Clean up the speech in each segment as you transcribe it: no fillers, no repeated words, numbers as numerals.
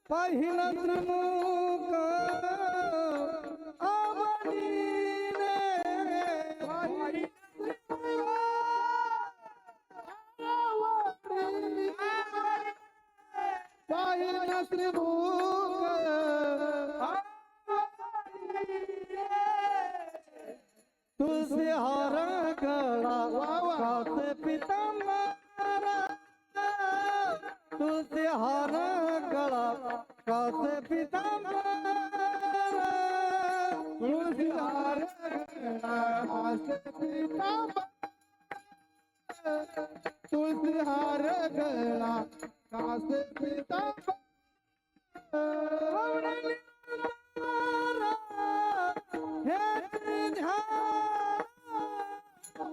पाहिलं त्रिमुख आवडीने पाहिलं त्रिमुख तुझे हार गळा कासे पितांबरा तुझे हार गळा कासे पितांबरा तुझे हार गळा कासे पितांबरा तुझे हार गळा कासे पितांबरा हे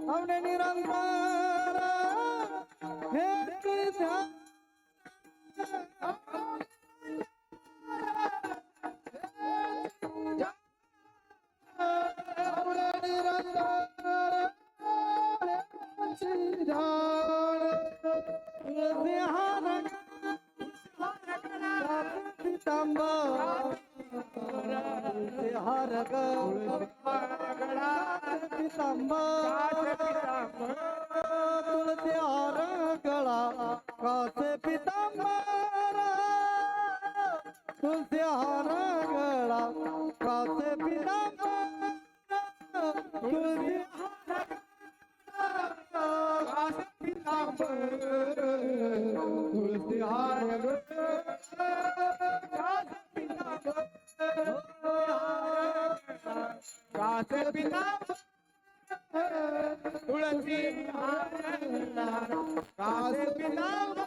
आवडे निरंतर हे ध्यान आवडे निरंतर तुळसी हार पितांबर तुळसी हार गळा पितांबर तुळसी हार गळा कासे पितांबर तुळसी हार गळा कासे पितांबर तुळसी कासे पितांबर तुळसी हार गळा कासे पितांबर कासे पितांबर तुळसी कासे पितांबर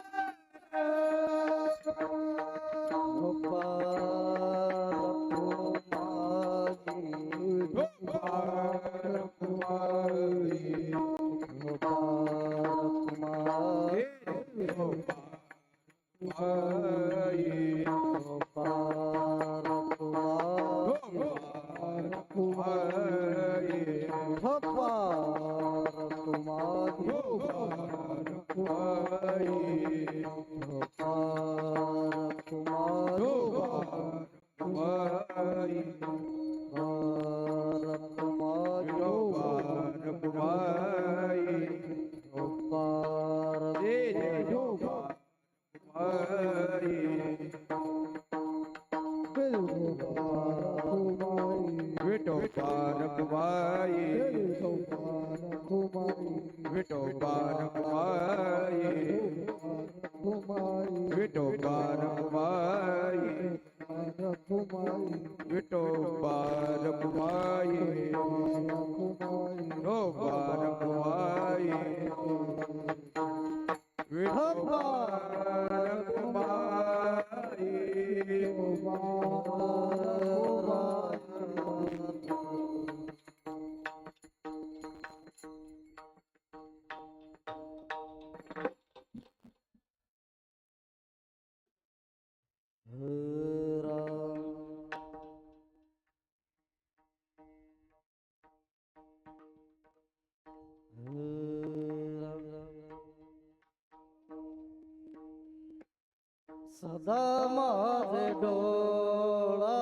सदा माझे डोळा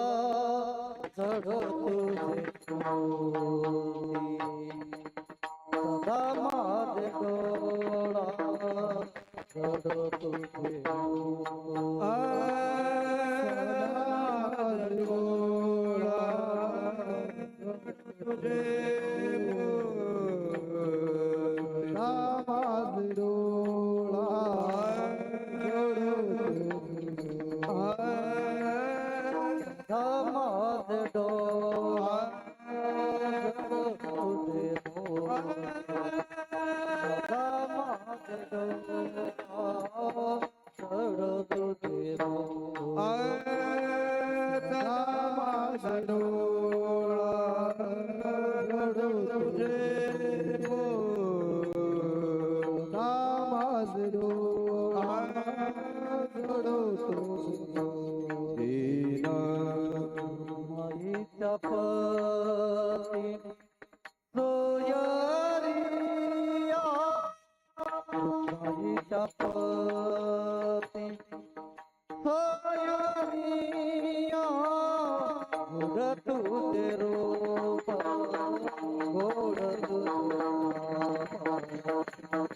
चढ तुझे सदा माझे डोळा चढ तुझे डोळा तुझे माझे डोळा समाज डोळा तुझे समाज डोळा चढ तुझे समाज डोळा चढ तुझे समाज डोळा चढ तुझे माईच्या पती सोयरिया माईच्या पती सोयरिया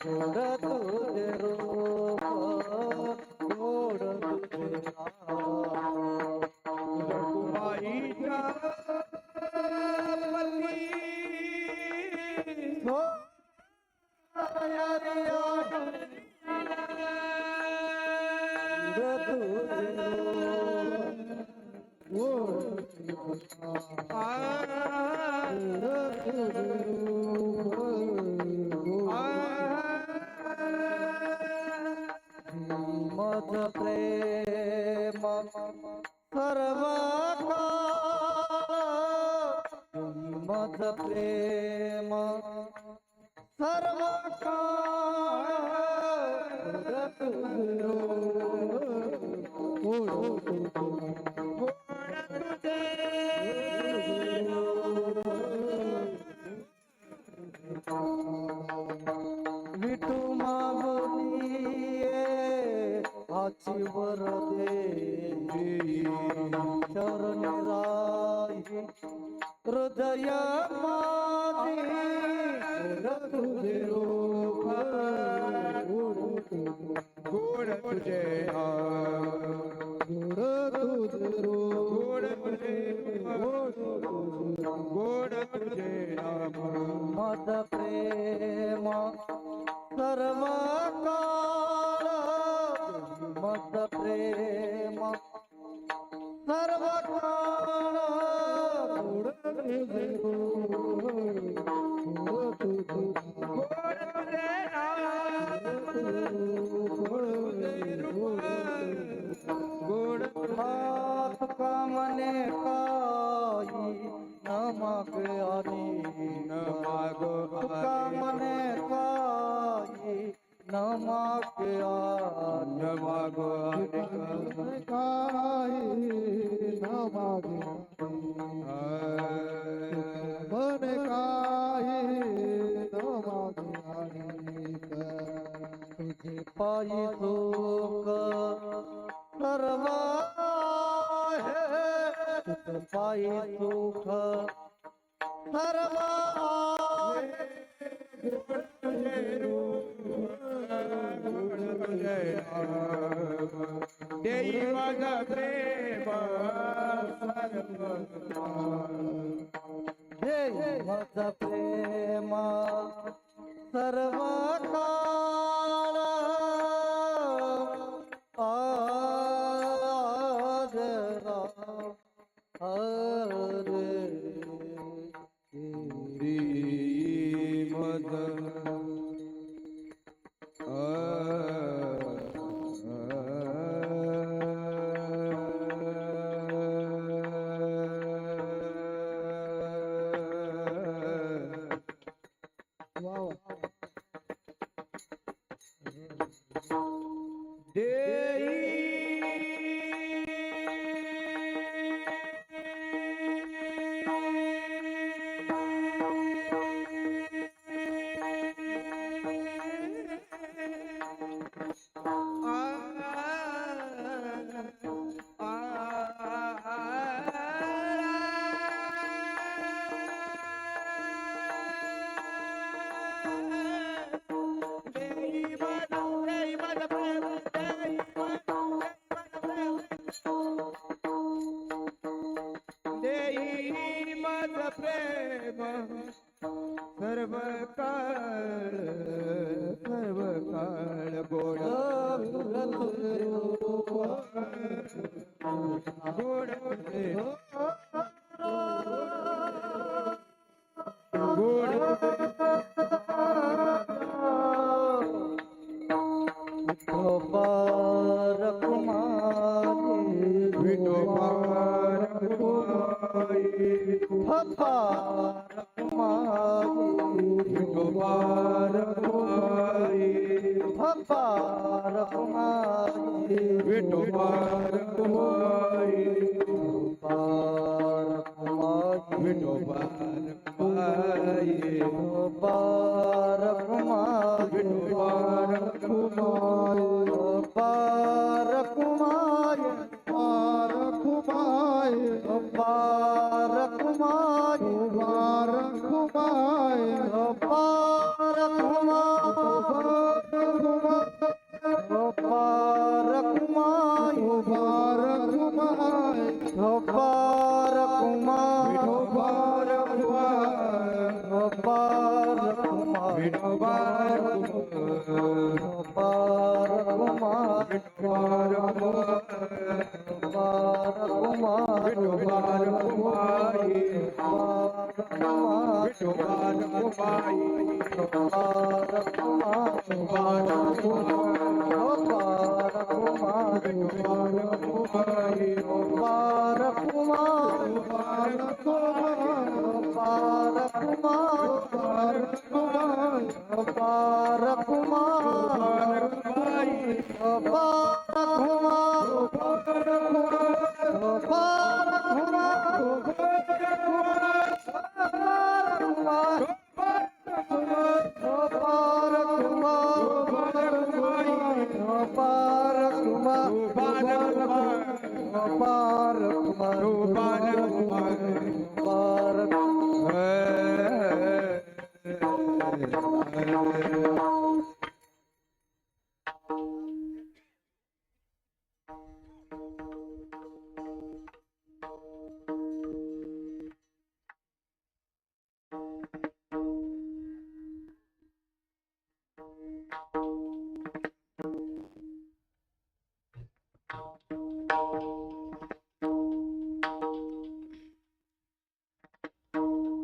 गोड तुझे रूप गोड तुझे नाम रखुमाईच्या पती हो यारी आठवण गोड तुझे रूप गोड तुझे नाम गोड तुझे रूप मज प्रेम सर्व मज प्रेम सर्व विठू मागुनिये आची वर दे शरणी राही हृदय माझे तुझे रूप गोड तुझे गोड तुझे रूप गोड तुझे मद प्रेम सर्व काळ मद प्रेम सर्व काळ गोड हात कामने काही न माग आली न माग कामने काही न माग आली न माग काही न माग मन काही न माग तुझे पायी सुख सर्व आहे तुझे पायी सुख सर्व देई माझा प्रेम हे मज प्रेम सर्व काळ आजरा हरे देई माझा प्रेम सर्व काळ गोड गोड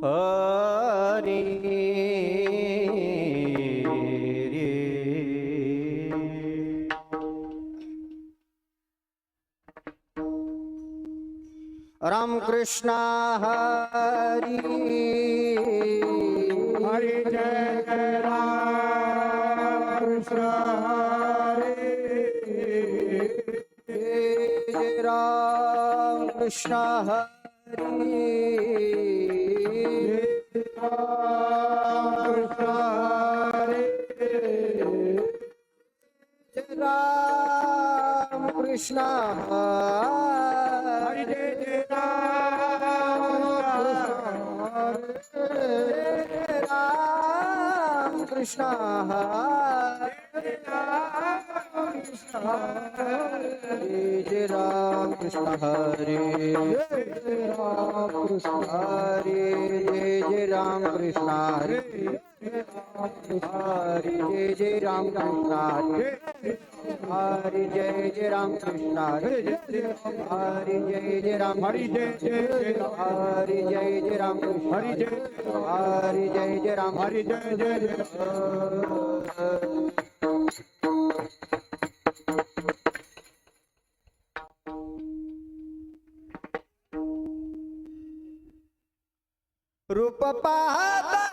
हरी राम कृष्ण हरी हरि जय राम कृष्ण हरे जय राम कृष्ण हरी राम कृष्ण हरि जय जय राम कृष्ण जय राम कृष्ण हरे राम कृष्ण हरे जय राम कृष्ण हरे हरे जय राम कृष्ण हरे हरि जय राम कृष्ण हरि जय राम हरि जय जय हरि जय राम कृष्ण हरि जय हरि जय राम हरि जय जय रूप पाहता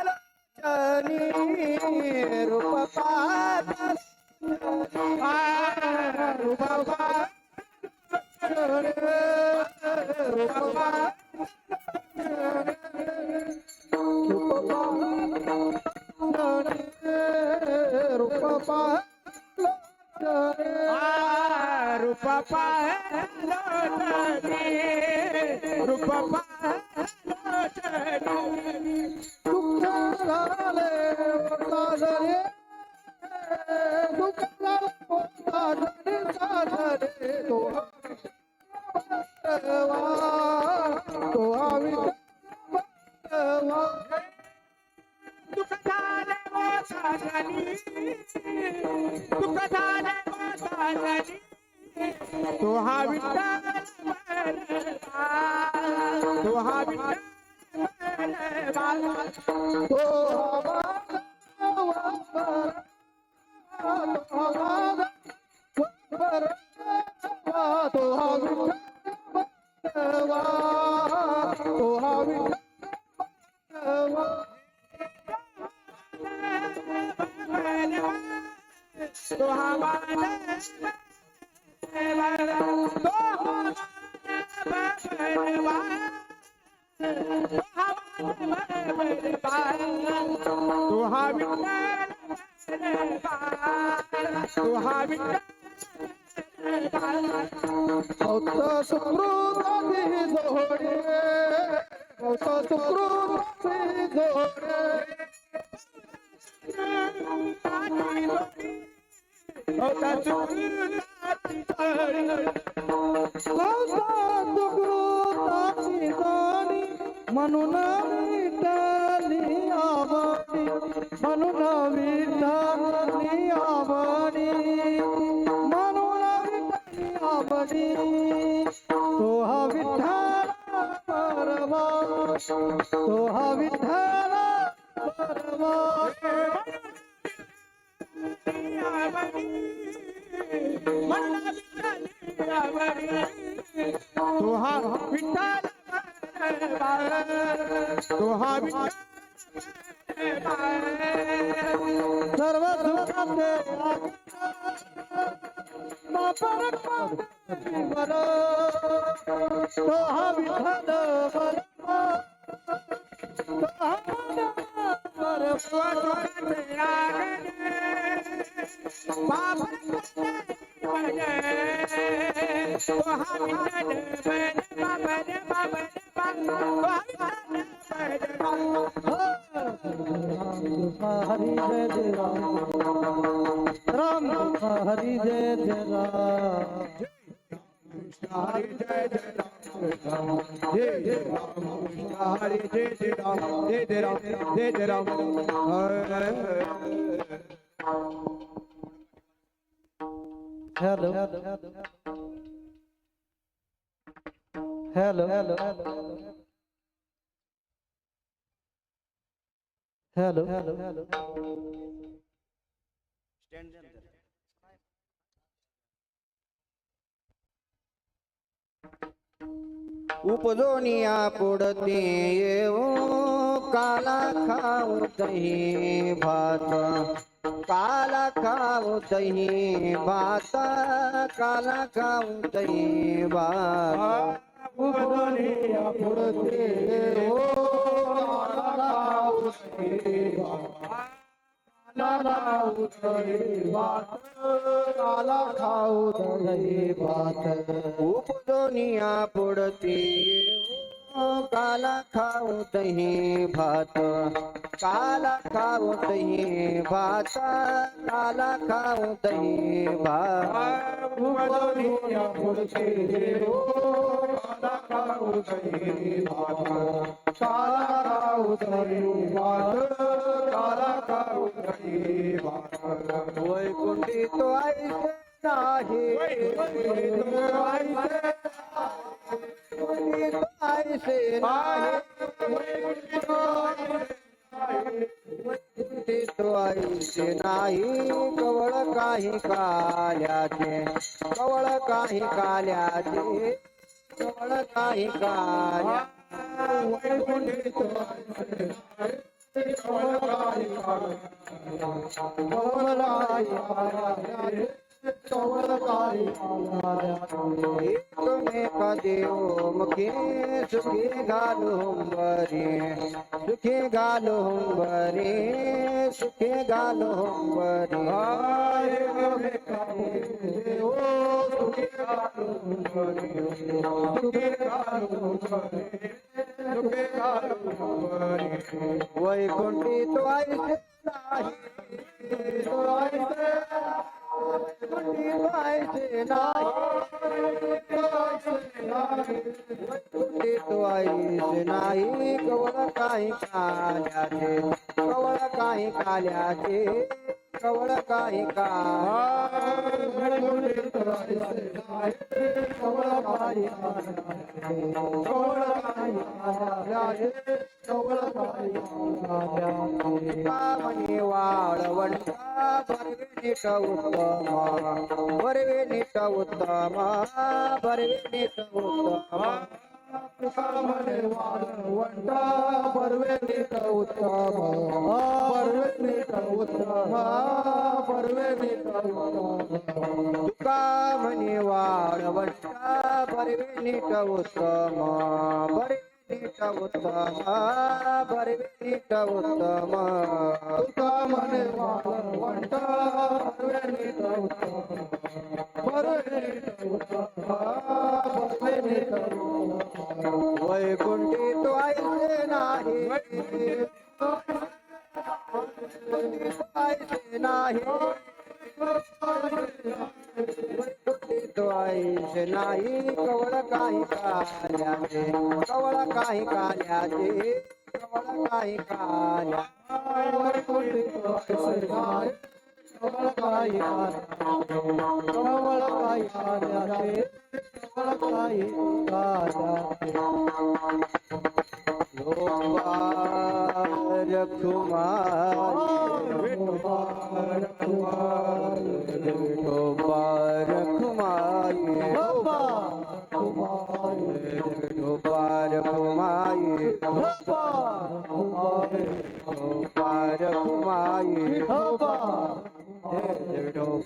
रूप पाहता सुकृताची जाणी म्हणून विठ्ठली आवडी म्हणून विठ्ठली आवडी म्हणून विठ्ठली आवडी तो हा विठ्ठल परमा तो हा विठ्ठल परमा तुहा विठ्ठल तुहा विठ्ठल सर्व सुखाचे बापर बरो तो हा विठ्ठल बरो तो हा हरि जय जय राम राम हरि जय जय राम हरे जय जय राम जय जय राम हरे जय जय राम जय जय राम जय जय Ram hello hello hello hello hello hello उपजोनिया पुढते येऊ काला खाऊ दही भात काला खाऊ दही भात काला खाऊ दही भात उपदनिया पुढते ओ काला उतरे भात काला खाऊ दही भात उपजोनिया पुढते येऊ काला खाऊ दही भात काला खाऊ दही भात काला खाऊ दही भात उपदनिया पुढते ओ काला खाऊ दही भात काला खाऊ दही भात काला खाऊ दही भात वैकुंठी तो ऐसे नाही वैकुंठी तो ऐसे नाही वैकुंठी तो ऐसे नाही कवळ काही काल्याचे कवळ काही काल्याचे कवळ काही काल्या वैकुंठी तो एकमेक देव मुखे सुखी घालून बरे सुखी घालून बरे सुखी घालून बरे वैकुंठी तो ऐसे नाही वैकुंठी तो ऐसे नाही वैकुंठी तो ऐसे नाही कवळ काही काल्याचे कवळ काही काल्याचे कवळ काही कामनी वाळवंटा बरवे नीट उत्तम बरवे नीट उत्तम बरवे नीट उत्तम वंटा बरवे नीट उत्तम बरवे नीट उत्तम बरवे नीट उत्तम तुका म्हणे वाळवंटा बरवे नीट उत्तम बरवे नीट उत्तम बरवे नीट उत्तम तुका म्हणे वंटा बरवे नीट उत्तम बरवे नीट उत्तम बरवे नीट उत्तम वैकुंठी तो ऐसे नाही ऐसे नाही तो ऐश नाही कवळ काही काल्याचे कवळ काही काल्याचे कवळ काही काल्या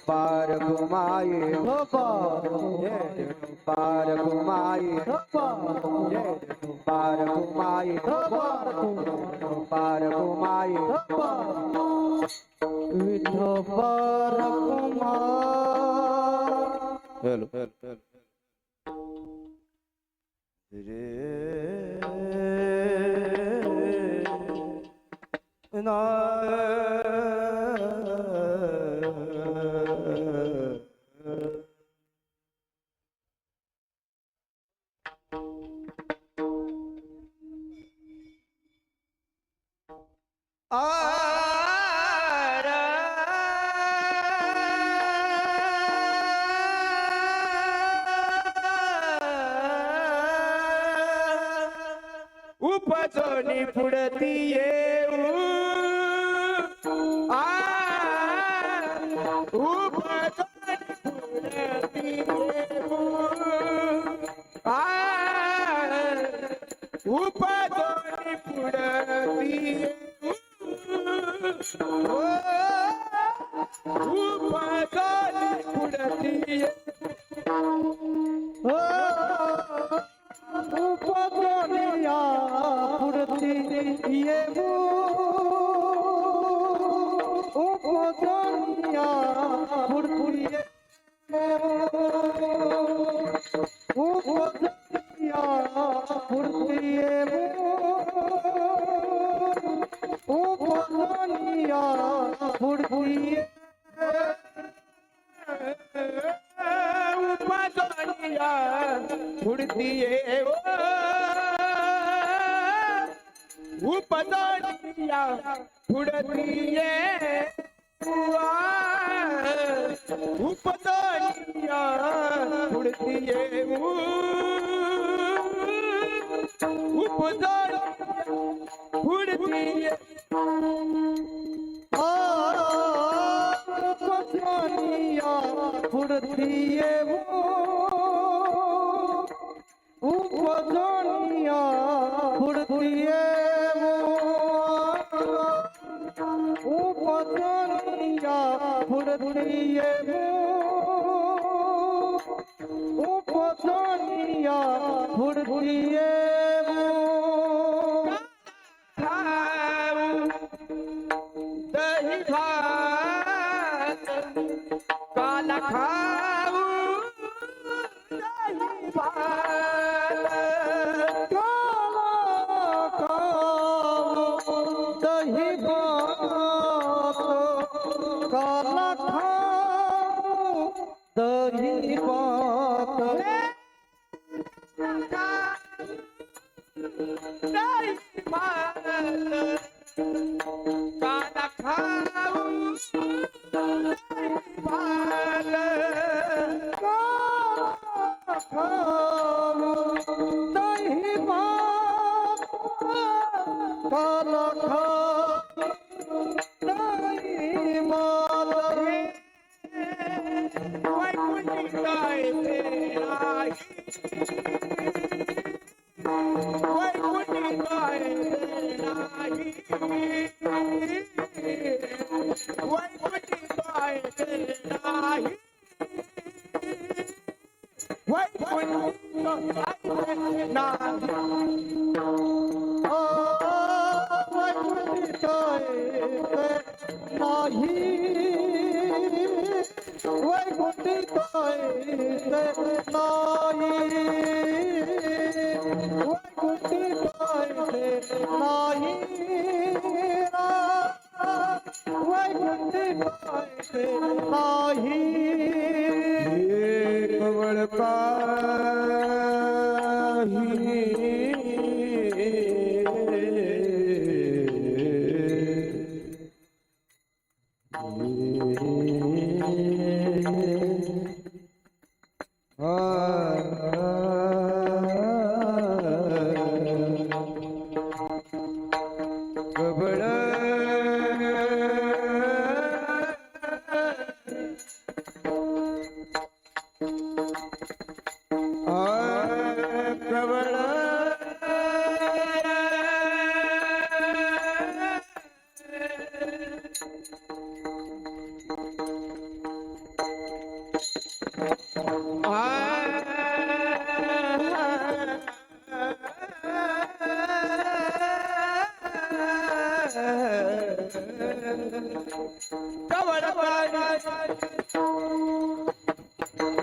पार घुमाई पार घुमाई पार घुमाई पार घुमाई विठोबार हेलो उपजोनी पुढती येऊ उपजोनी पुढती येऊ उपजोनी पुढती येऊ उपजोनी पुढती उपजोनिया पुढती येऊ उपजोनिया पुढती उपजोनिया पुढती येऊ उपजोनिया पुढती उपजोनिया पुढती येऊ उपजोनिया पुढती येऊ उपजोनिया पुढती येऊ उपजोनिया पुढती उपजोनिया पुढती येऊ उपजोनिया पुढती येऊ उपजोनिया पुढती येऊ उपजोनिया पुढती येऊ दही भात काला खाऊ दही भात काला खाऊ दही भात काला खाऊ दही भात दही भात काला खाऊ दही भात काला खाऊ दही भात काला खाऊ दही भात वैकुंठी गायते आई वैकुंठी गायते आई वैकुंठी गायते आई वैकुंठी गायते नाही वैकुंठी गायते नाही वैकुंठी गायते नाही वैकुंठी नाही कवळ कवळ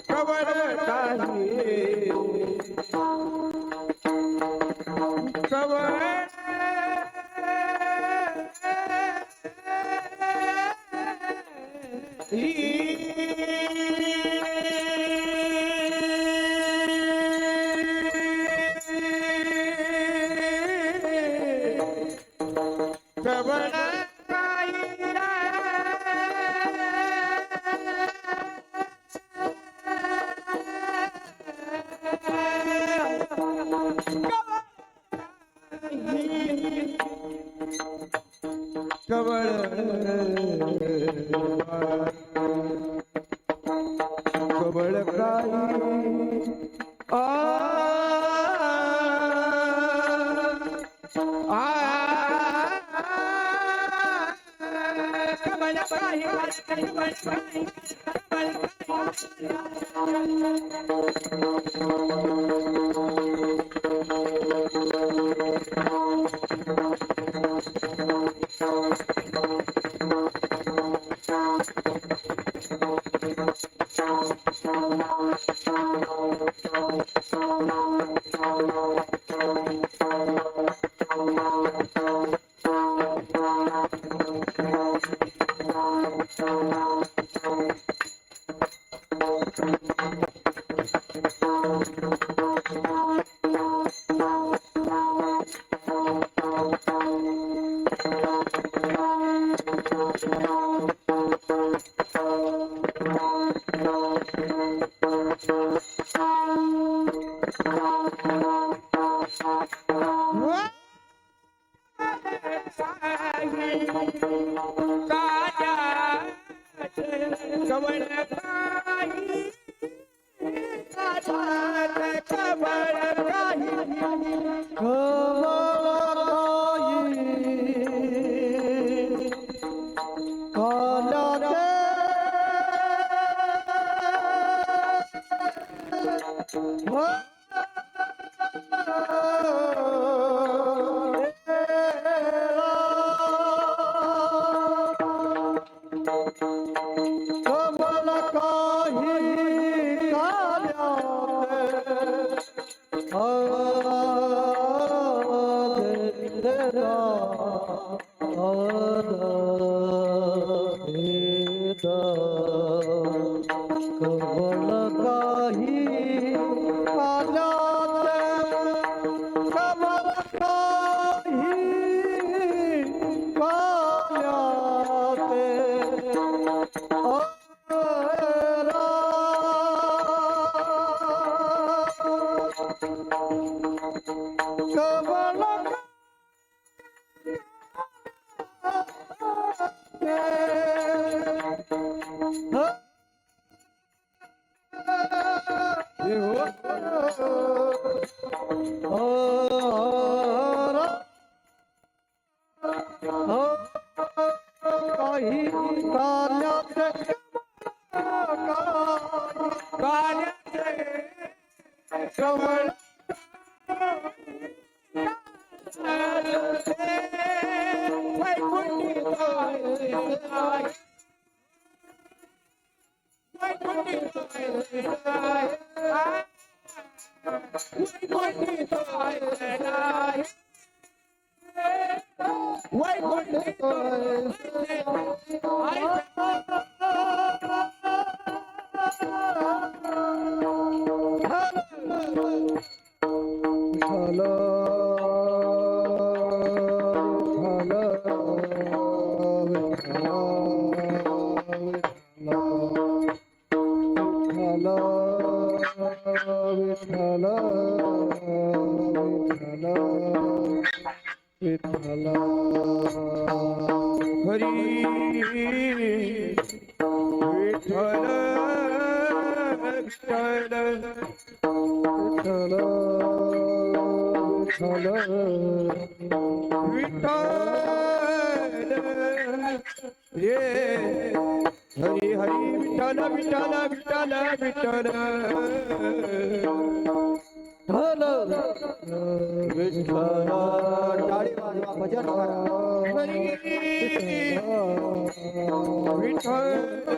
प्रबळ कवळ कवळ काही Why हरी विठ्ठल ये हरी हरी विठ्ठल विठ्ठल विठ्ठल विठ्ठल विठ्ठल टाळी वाजवा भजन करा हरी विठ्ठल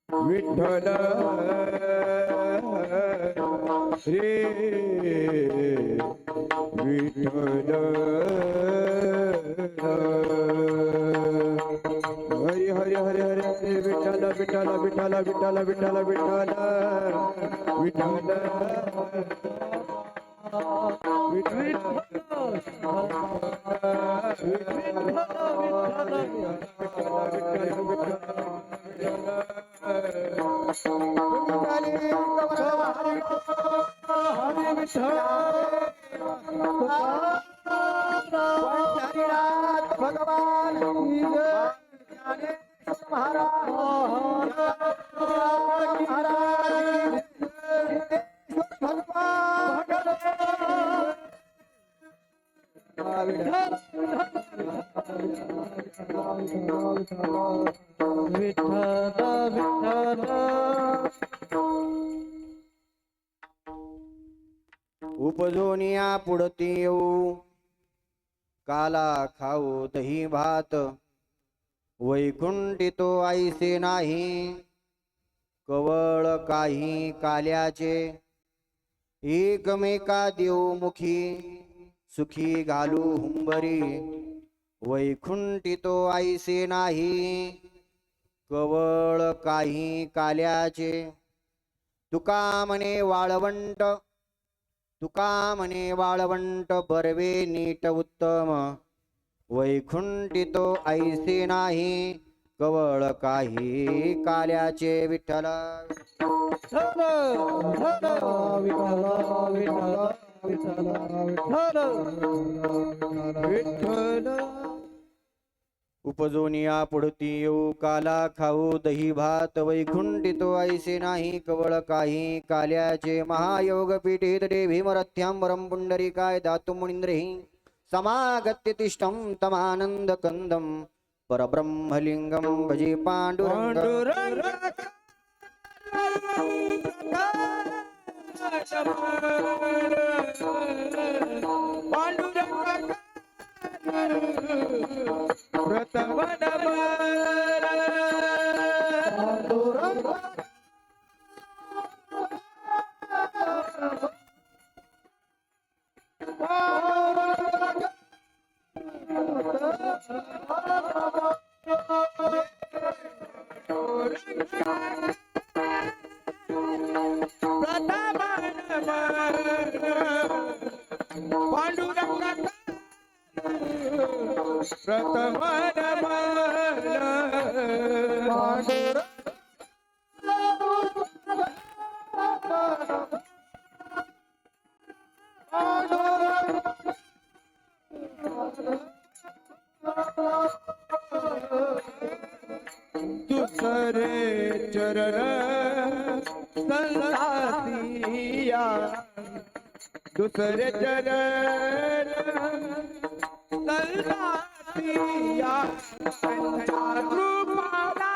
विठ्ठल रे विठ्ठल हरी हरी हरी हरी विठ्ठल विठ्ठल विठ्ठल विठ्ठल विठ्ठल विठ्ठल भगवान उपजोनिया पुढती येऊ काला खाऊ दही भात वैकुंठी तो आईसे नाही कवळ काही काल्याचे एकमेका देऊ मुखी सुखी घालू हुंबरी वैकुंठी तो आईसे नाही कवळ काही काल्याचे तुका म्हणे वाळवंट तुका म्हणे वाळवंट बरवे नीट उत्तम वैकुंठी तो ऐसे नाही कवळ काही काल्याचे विठ्ठल उपजोनिया पुढती येऊ काला खाऊ दही भात वैकुंठी तो ऐसे नाही कवळ काही काल्याचे महायोग पीठित रे भीमरथ्यांबरम पुंडरीकाय धातु मुनींद्रहि समागत्य तिष्ठं तमानंद कंदम परब्रह्मलिंगम भजे पांडुरंग दुसरे चरण संसासिया दुसरे चरण संसासिया कृपाला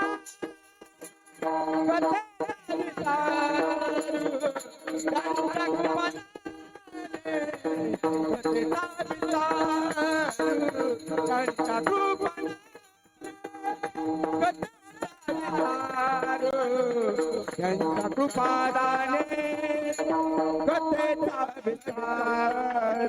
त्यांच्या कृपादाने कथेचा विचार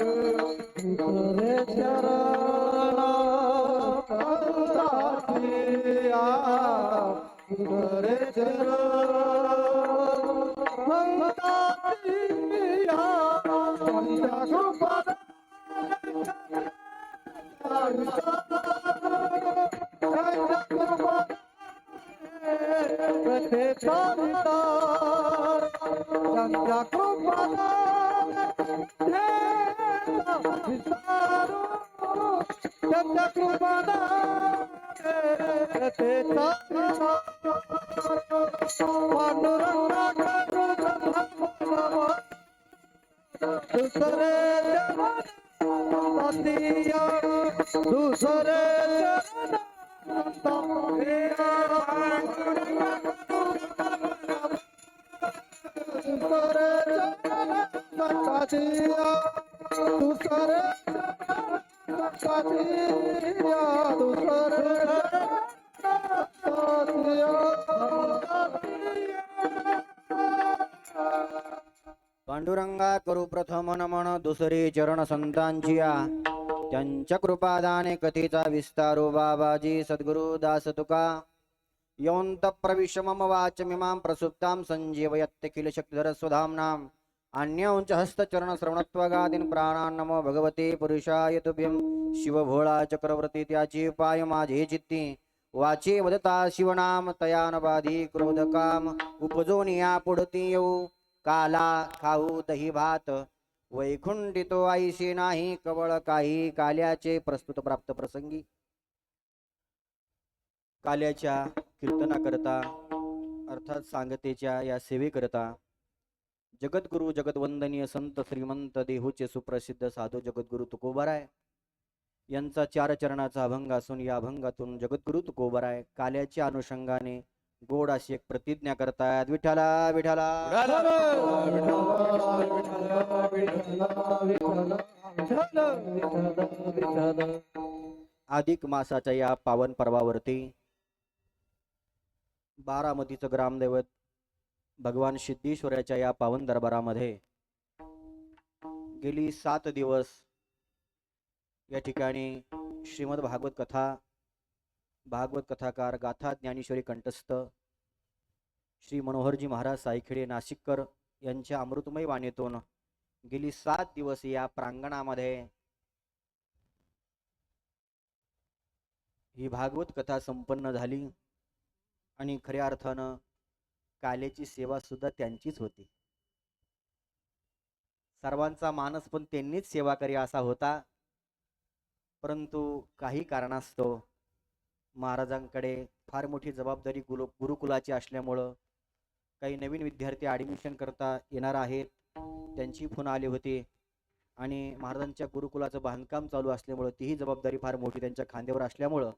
पांडुरंगा करू प्रथम नमन दुसरे चरण संतांची या त्यांच्या कृपादाने कथेचा विस्तारो बाबाजी सद्गुरु दास तुका योंत प्रविश्य मम वाचमिमां प्रसुप्तां संजीवयत्य किल शक्तिधर स्वधाम्नां अन्योंच हस्तचरण श्रवणत्वगादीन प्राणान् नमो भगवते पुरुषाय तुभ्यं शिव भोळा चक्रवर्ती त्याची पाय माझे चित्ती वाचे वदता शिवनाम तयान बाधी क्रोध काम उपजोनिया पुढती येऊ काला खाऊ दही भात वैकुंठितो आईशी नाही कवळ काही काल्याचे प्रस्तुत प्राप्त प्रसंगी काल्याच्या कीर्तनाकरता अर्थात सांगतेच्या या सेवेकरता जगद्गुरु जगतवंदनीय संत श्रीमंत देहूचे सुप्रसिद्ध साधू जगद्गुरु तुकोबाराय यांचा 4 चरणाचा अभंग असून या अभंगातून जगद्गुरु तुकोबाराय काल्याच्या अनुषंगाने गोड अशी एक प्रतिज्ञा करतायत. विठ्ठला विठ्ठला अधिक मासाच्या या पावन पर्वावरती बारामतीचं ग्रामदैवत भगवान सिद्धेश्वराच्या या पावन दरबारामध्ये गेली 7 दिवस या ठिकाणी श्रीमद भागवत कथा भागवत कथाकार गाथा ज्ञानेश्वरी कंठस्थ श्री मनोहरजी महाराज साईखेडे नाशिककर यांच्या अमृतमय वाणीतून गेली 7 दिवस या प्रांगणामध्ये ही भागवत कथा संपन्न झाली आणि खऱ्या अर्थानं काल्याची सेवा सुद्धा त्यांचीच होती. सर्वांचा मानस पण त्यांनीच सेवा करी असा होता, परंतु काही कारणास्तव महाराजांकडे फार मोठी जबाबदारी गुरुकुलाची असल्यामुळं काही नवीन विद्यार्थी ॲडमिशन करता येणार आहेत त्यांची फोन आले होते आणि महाराजांच्या गुरुकुलाचं बांधकाम चालू असल्यामुळं तीही जबाबदारी फार मोठी त्यांच्या खांद्यावर असल्यामुळं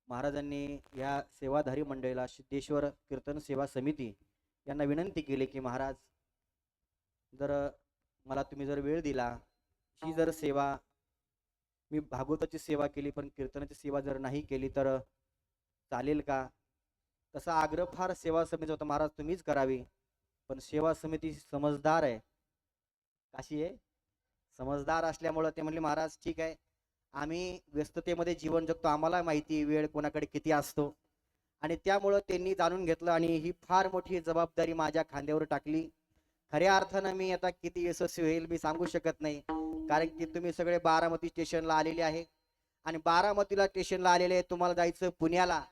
महाराजांनी या सेवाधारी मंडळीला सिद्धेश्वर कीर्तन सेवा समिती यांना विनंती केली की महाराज जर मला तुम्ही जर वेळ दिला, ही जर सेवा मी भागवताची सेवा केली पण कीर्तनाची सेवा जर नाही केली तर चालेल का? तसा आग्रह फार सेवा समितीचा होता, महाराज तुम्हीच करावी. पण सेवा समिती समजदार आहे. कशी आहे? समजदार असल्यामुळं ते म्हणले महाराज ठीक आहे, आम्ही व्यस्ततेमध्ये जीवन जगतो, आम्हाला माहिती वेळ कोणाकडे किती असतो आणि त्यामुळं त्यांनी जाणून घेतलं आणि ही फार मोठी जबाबदारी माझ्या खांद्यावर टाकली. खऱ्या अर्थानं मी आता किती यशस्वी होईल मी सांगू शकत नाही, कारण की तुम्ही सगळे बारामती स्टेशनला आलेले आहे आणि बारामतीला स्टेशनला आलेले आहे. तुम्हाला जायचं पुण्याला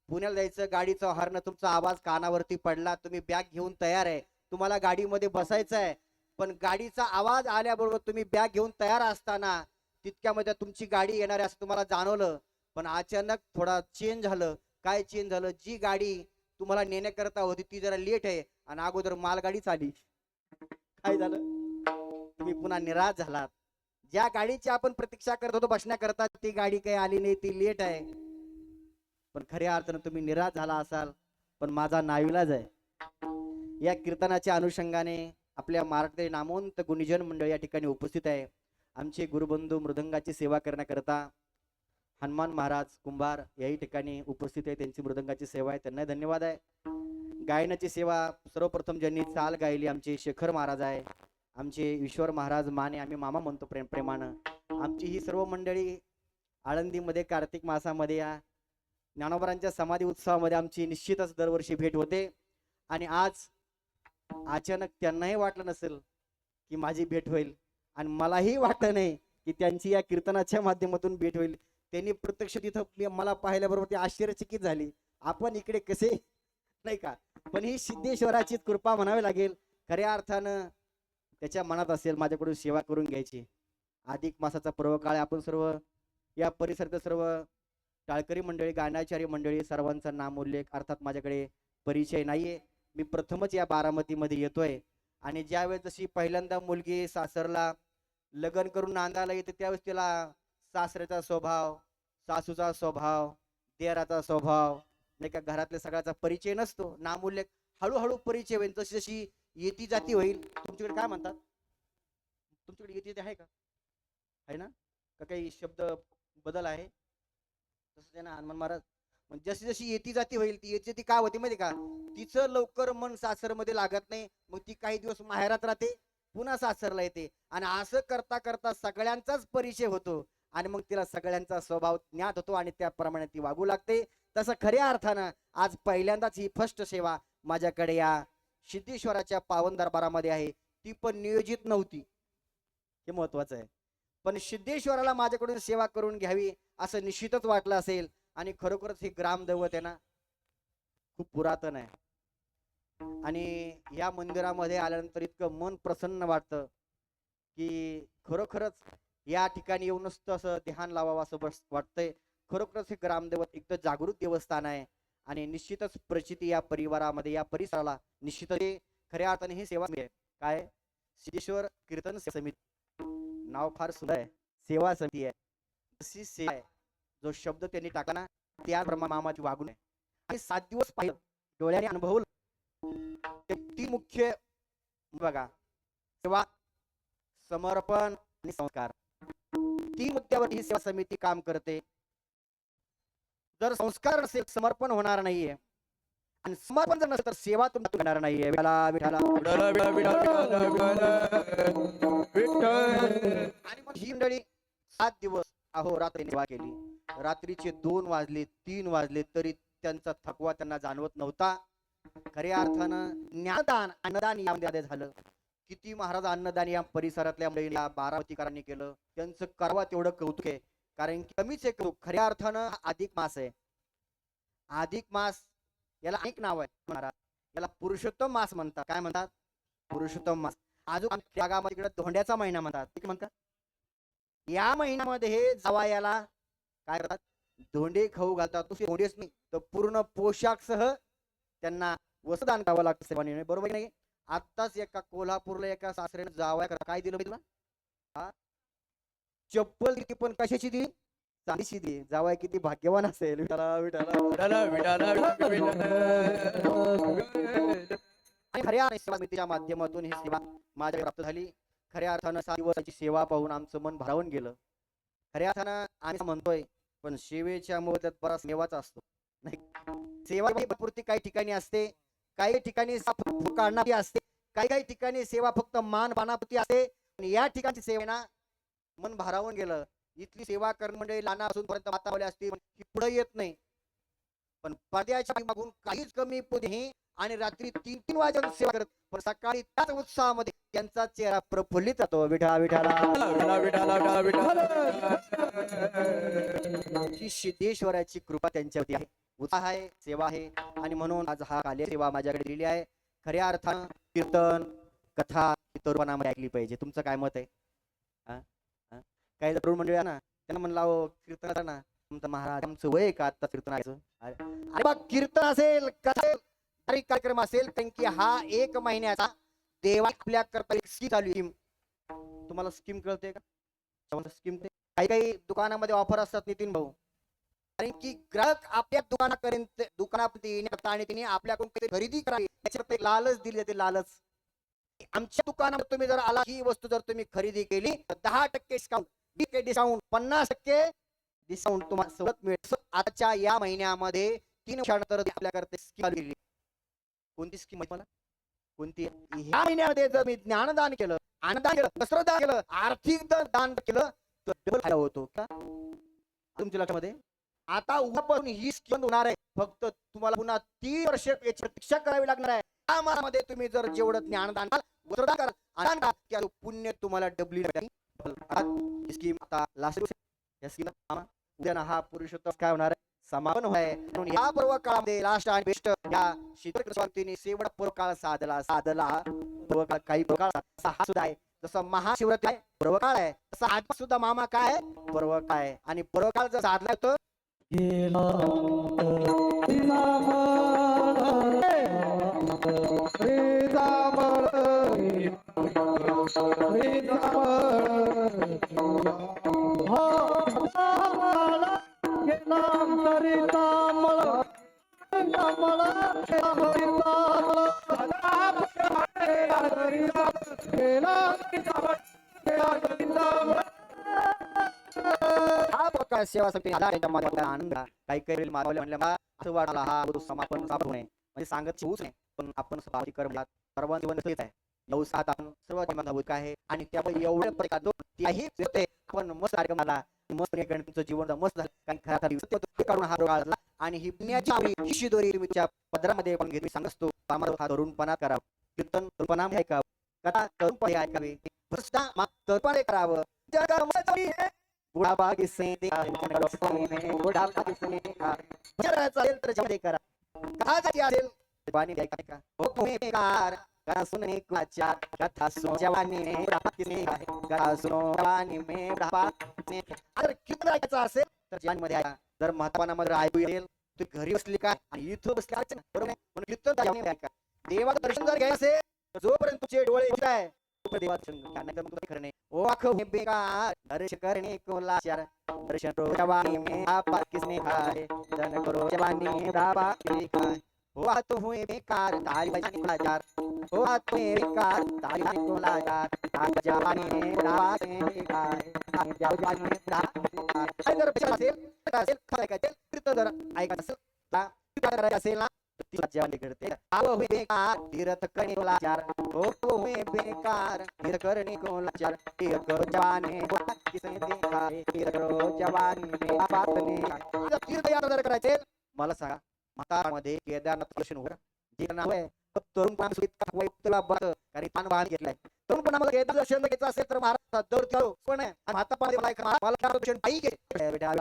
जायचं, गाडीचा हॉर्न तुमचा आवाज कानावरती पडला, तुम्ही बॅग घेऊन तयार आहे, तुम्हाला गाडीमध्ये बसायचं आहे, पण गाडीचा आवाज आल्याबरोबर तुम्ही बॅग घेऊन तयार असताना तितक्यामध्ये तुमची गाडी येणार आहे असं तुम्हाला जाणवलं. पण अचानक थोडा चेंज झालं. काय चेंज झालं? जी गाडी तुम्हाला नेण्याकरता होती ती जरा लेट आहे आणि अगोदर मालगाडीच आली. काय झालं? तुम्ही पुन्हा निराश झालात. ज्या गाडीची आपण प्रतीक्षा करत होतो बसण्याकरता ती गाडी काही आली नाही, ती लेट आहे. पण खऱ्या अर्थानं तुम्ही निराश झाला असाल, पण माझा नाईलाज आहे. या कीर्तनाच्या अनुषंगाने आपल्या महाराष्ट्रातील नामवंत गुणीजन मंडळ या ठिकाणी उपस्थित आहे. आमचे गुरुबंधू मृदंगाची सेवा करण्याकरता हनुमान महाराज कुंभार याही ठिकाणी उपस्थित आहे. त्यांची मृदंगाची सेवा आहे, त्यांना धन्यवाद आहे. गायनाची सेवा सर्वप्रथम ज्यांनी चाल गायली आमचे शेखर महाराज आहे, आमचे ईश्वर महाराज माने, आम्ही मामा म्हणतो प्रेमानं. आमची ही सर्व मंडळी आळंदीमध्ये कार्तिक मासामध्ये या ज्ञानोबरांच्या समाधी उत्सवामध्ये आमची निश्चितच दरवर्षी भेट होते आणि आज अचानक त्यांनाही वाटलं नसेल की माझी भेट होईल आणि मलाही वाटलं नाही की त्यांची या कीर्तनाच्या माध्यमातून भेट होईल. त्यांनी प्रत्यक्ष तिथं मला पाहिल्याबरोबर ती आश्चर्यचकित झाली. आपण इकडे कसे नाही का, पण ही सिद्धेश्वराची कृपा म्हणावी लागेल. खऱ्या अर्थानं त्याच्या मनात असेल माझ्याकडून सेवा करून घ्यायची. अधिक मासाचा पर्व काळ आपण सर्व या परिसरातील सर्व टाळकरी मंडळी, गाण्याचारी मंडळी सर्वांचा नामोल्लेख अर्थात माझ्याकडे परिचय नाहीये. मी प्रथमच या बारामतीमध्ये येतोय आणि ज्यावेळेस जशी पहिल्यांदा मुलगी सासरला लग्न करून नांदायला येते त्यावेळेस तिला सासऱ्याचा स्वभाव, सासूचा स्वभाव, देराचा स्वभाव नाही का, घरातल्या सगळ्याचा परिचय नसतो. नामोल्लेख हळूहळू परिचय होईल. जशी जशी येती जाती होईल. तुमच्याकडे काय म्हणतात, तुमच्याकडे येती जाती आहे का, आहे ना, का काही शब्द बदल आहे तसं ते ना हनुमान महाराज. जशी जशी येती जाती होईल ती येती ती काय होती माहिती का, तिचं लवकर मन सासरमध्ये लागत नाही. मग ती काही दिवस माहेरात राहते, पुन्हा सासरला येते आणि असं करता करता सगळ्यांचाच परिचय होतो आणि मग तिला सगळ्यांचा स्वभाव ज्ञात होतो आणि त्याप्रमाणे ती वागू लागते. तसं खऱ्या अर्थानं आज पहिल्यांदाच ही फर्स्ट सेवा माझ्याकडे या सिद्धेश्वराच्या पावन दरबारामध्ये आहे. ती पण नियोजित नव्हती, हे महत्वाचं आहे. पण सिद्धेश्वराला माझ्याकडून सेवा करून घ्यावी असं निश्चितच वाटलं असेल आणि खरोखरच हे ग्रामदैवत आहे ना, खूप पुरातन आहे आणि या मंदिरामध्ये आल्यानंतर इतकं मन प्रसन्न वाटतं की खरोखरच या ठिकाणी येऊन नुसतं असं ध्यान लावावं असं बस वाटतंय. खरोखरच हे ग्रामदैवत एकदम जागृत देवस्थान आहे आणि निश्चितच प्रचिती या परिवारामध्ये या परिसराला निश्चितच खऱ्या अर्थाने ही सेवा आहे. काय, सिद्धेश्वर कीर्तन समिती, नाव फार सुंदर आहे, सेवा समिती आहे. अशी सेवा आहे, जो शब्द त्यांनी टाकला ना त्याप्रमाणे मामाची वागणूक आहे आणि 7 दिवस पाहिलं, डोळ्याने अनुभवलं. ती मुख्य बघा, सेवा, समर्पण आणि संस्कार, 3 मुद्द्यावर ही सेवा समिती काम करते. जर संस्कार नसेल समर्पण होणार नाहीये आणि समर्पण जर नसेल तर सेवा तुम्हाला होणार नाहीये. विठ्ठला विठ्ठला आणि मग ही मंडळी 7 दिवस अहोरात्र सेवा केली. रात्रीचे 2 वाजले 3 वाजले तरी त्यांचा थकवा त्यांना जाणवत नव्हता. खऱ्या अर्थानं ज्ञानदान अन्नदान यामध्ये झालं. किती महाराज अन्नदान या परिसरातल्या मंडळीला बारामतीकरांनी केलं, त्यांचं करावा तेवढं कौतुक आहे. कारण कमीच आहे कौतुक. खऱ्या अर्थानं अधिक मास आहे. अधिक मास याला अनेक नाव आहे महाराज. याला पुरुषोत्तम मास म्हणतात. काय म्हणतात, पुरुषोत्तम मास. अजून भागामध्ये इकडे धोंड्याचा महिना म्हणतात. ठीक म्हणतात. या महिन्यामध्ये जावयाला काय करतात, धोंडे खाऊ घालतात. तुझे धोंडेच नाही तर पूर्ण पोशाख सह त्यांना वस्त्रदान करावं लागतं सेवाने, बरोबर नाही. आत्ताच एका कोल्हापूरला एका सासऱ्याने जावया काय दिलं तुला, चप्पल दिली, पण कशाची दिली, चांदीची दिली. जावया किती भाग्यवान असेल. विठाला विठाला आणि खऱ्या समितीच्या माध्यमातून ही सेवा माझ्या प्राप्त झाली. खऱ्या अर्थानं 7 दिवसाची सेवा पाहून आमचं मन भारावून गेलं. खऱ्या अर्थानं आम्ही म्हणतोय पण सेवेच्या मोबदल्यात बराच सेवाचा असतो नाही. सेवा पूर्ती काही ठिकाणी असते, काही ठिकाणी काढणारी असते, काही काही ठिकाणी सेवा फक्त मान पानापुरती असते. या ठिकाणची सेवेना मन भारावून गेलं. इथली सेवा करणं म्हणजे लहानापासून पर्यंत मातावले असतील की पुढे येत नाही, पण पद्याच्या मागून काहीच कमी पुढे आणि रात्री 3-3 वाजेपर्यंत सेवा करत, पण सकाळी त्याच उत्साहामध्ये त्यांचा चेहरा प्रफुल्लित राहतो. विठा विठाला ही सिद्धेश्वराची कृपा त्यांच्यावरती आहे, उत्साह आहे, सेवा आहे आणि म्हणून आज हा कार्य सेवा माझ्याकडे दिली आहे. खऱ्या अर्थानं कीर्तन कथा तरुणामध्ये ऐकली पाहिजे. तुमचं काय मत आहे? काही तरुण मंडळी ना त्यांना म्हणलं कीर्तन करा ना. तुमचं महाराज आमचं वय का आता कीर्तन ऐकायचं? अरे बा, कीर्तन असेल कथा कार्यक्रम असेल कारण की हा 1 महिन्याचा देवा आपल्या करता एक स्कीम चालू आहे. तुम्हाला स्कीम कळते का? स्कीम काही काही दुकानामध्ये ऑफर असतात नितीन भाऊ, कारण की ग्राहक आपल्या दुकानापर्यंत येण्याकरता आणि त्यांनी आपल्याकडून काही खरेदी करावी याच्यात लालच दिली जाते. लालच, आमच्या दुकानात तुम्ही जर आला, ही वस्तू जर तुम्ही खरेदी केली तर 10% डिस्काउंट, डिस्काउंट 50% डिस्काउंट तुम्हाला सवलत मिळेल. आजच्या या महिन्यामध्ये 3 वर्षानंतर आपल्याकडे स्कीम आली. कोणती स्कीम आहे मला? कोणती? ह्या महिन्यामध्ये जर मी ज्ञानदान केलं, अन्नदान केलं, वस्त्रदान केलं, आर्थिक दान केलं तर डबल फायदा होतो का तुमच्या लक्षामध्ये? आता उद्यापासून ही स्कीम होणार आहे. फक्त तुम्हाला पुन्हा 3 वर्ष याची प्रतीक्षा करावी लागणार आहे. त्या मासामध्ये तुम्ही जर जेवढं ज्ञानदान कराल, वस्त्रदान कराल, अन्नदान कराल, त्याचं पुण्य तुम्हाला स्कीम आता लास्ट या स्कीम उद्या हा पुरुषोत्तम काय होणार आहे, समापन होय. म्हणून या पर्व काळामध्ये लास्ट आणि बेस्ट या शीतल स्वामीने शेवट पर्व काळ साधला पर्व काळ काही पर्व काळ हा सुद्धा आहे. जसं महाशिवरात्री आहे पर्व काळ आहे, तसं आज सुद्धा मामा काय आहे पर्व काळ आहे. आणि पर्व काळ जर साधला होतो हा प्रकार सेवा समिती आनंद काही काही मागवले म्हणलं असं वाटला हा समापन सापडू नये म्हणजे सांगत होऊच नाही. पण आपण कर सर्वांची आहे नवसात आपण सर्व काय आहे आणि त्यामुळे एवढ्या प्रकार आपण मस्त कार्यक्रमाला मस्त तुमचं जीवन मस्त झालं कारण खरा काढून हा रोग आला. आणि ही पुण्याची शिदोरी तुमच्या पदरामध्ये आपण घेतली सांगत असतो हा तरुणपणा करावं, कीर्तन तरुणपणा ऐकावं, कथा तरुणपणे ऐकावे, तरुणपणे करावं. बुढ़ापा किसने देखा बुढ़ापा किसने देखा असेल तर जमा करा कथासाठी असेल बाणी ऐका का हो तुम्ही बेकार कथा सुनने को अच्छा कथा सुनो जवानी में बुढ़ापा किसने कथा सुनो जवानी में बुढ़ापा किसने अगर कीर्तन ऐकायचं असेल तर जवानीमध्ये ऐका. जर म्हातारपणामध्ये ऐकू येईल तू घरी बसली काय आणि इथं बसली काय बरोबर आहे म्हणून कीर्तन जवानीमध्ये ऐका. देवाचं दर्शन जर घ्यायचं असेल तर जोपर्यंत तुझे डोळे होत आहे करने ओ आंखों में बेकार दर्शन करने को लाचार दर्शन करो जवानी में आपा किसने खाए दर्शन करो जवानी में आपा किसने खाए हो तो हुए बेकार ताली बजाने को लाचार हो तो हुए बेकार ताली बजाने को लाचार जवानी में आपा किसने खाए जाओ जवानी में अगर बचा असेल खरं काय कीर्तन जर ऐकायचं असेल तर करायचं असेल ना जवानी करते आओ हुए बेकार तीर्थ करने को लाचार ओ हुए बेकार तीर्थ करने को लाचार तीर्थ करो जवानी किसने देखा है तीर्थ करो जवानी में बात ने तीर्थ यात्रा जर करायचे मला सांगा म्हातारमध्ये केदारनाथ दर्शन होणार जे नाव आहे तरुणपणा सुद्धा वैतला बस कारण ताण बाहेर घेतलाय. तरुणपणा मला केदार दर्शन घ्यायचं असेल तर महाराज दर करो पण आहे आणि म्हातारपणामध्ये मला दर्शन पाहिजे बेटा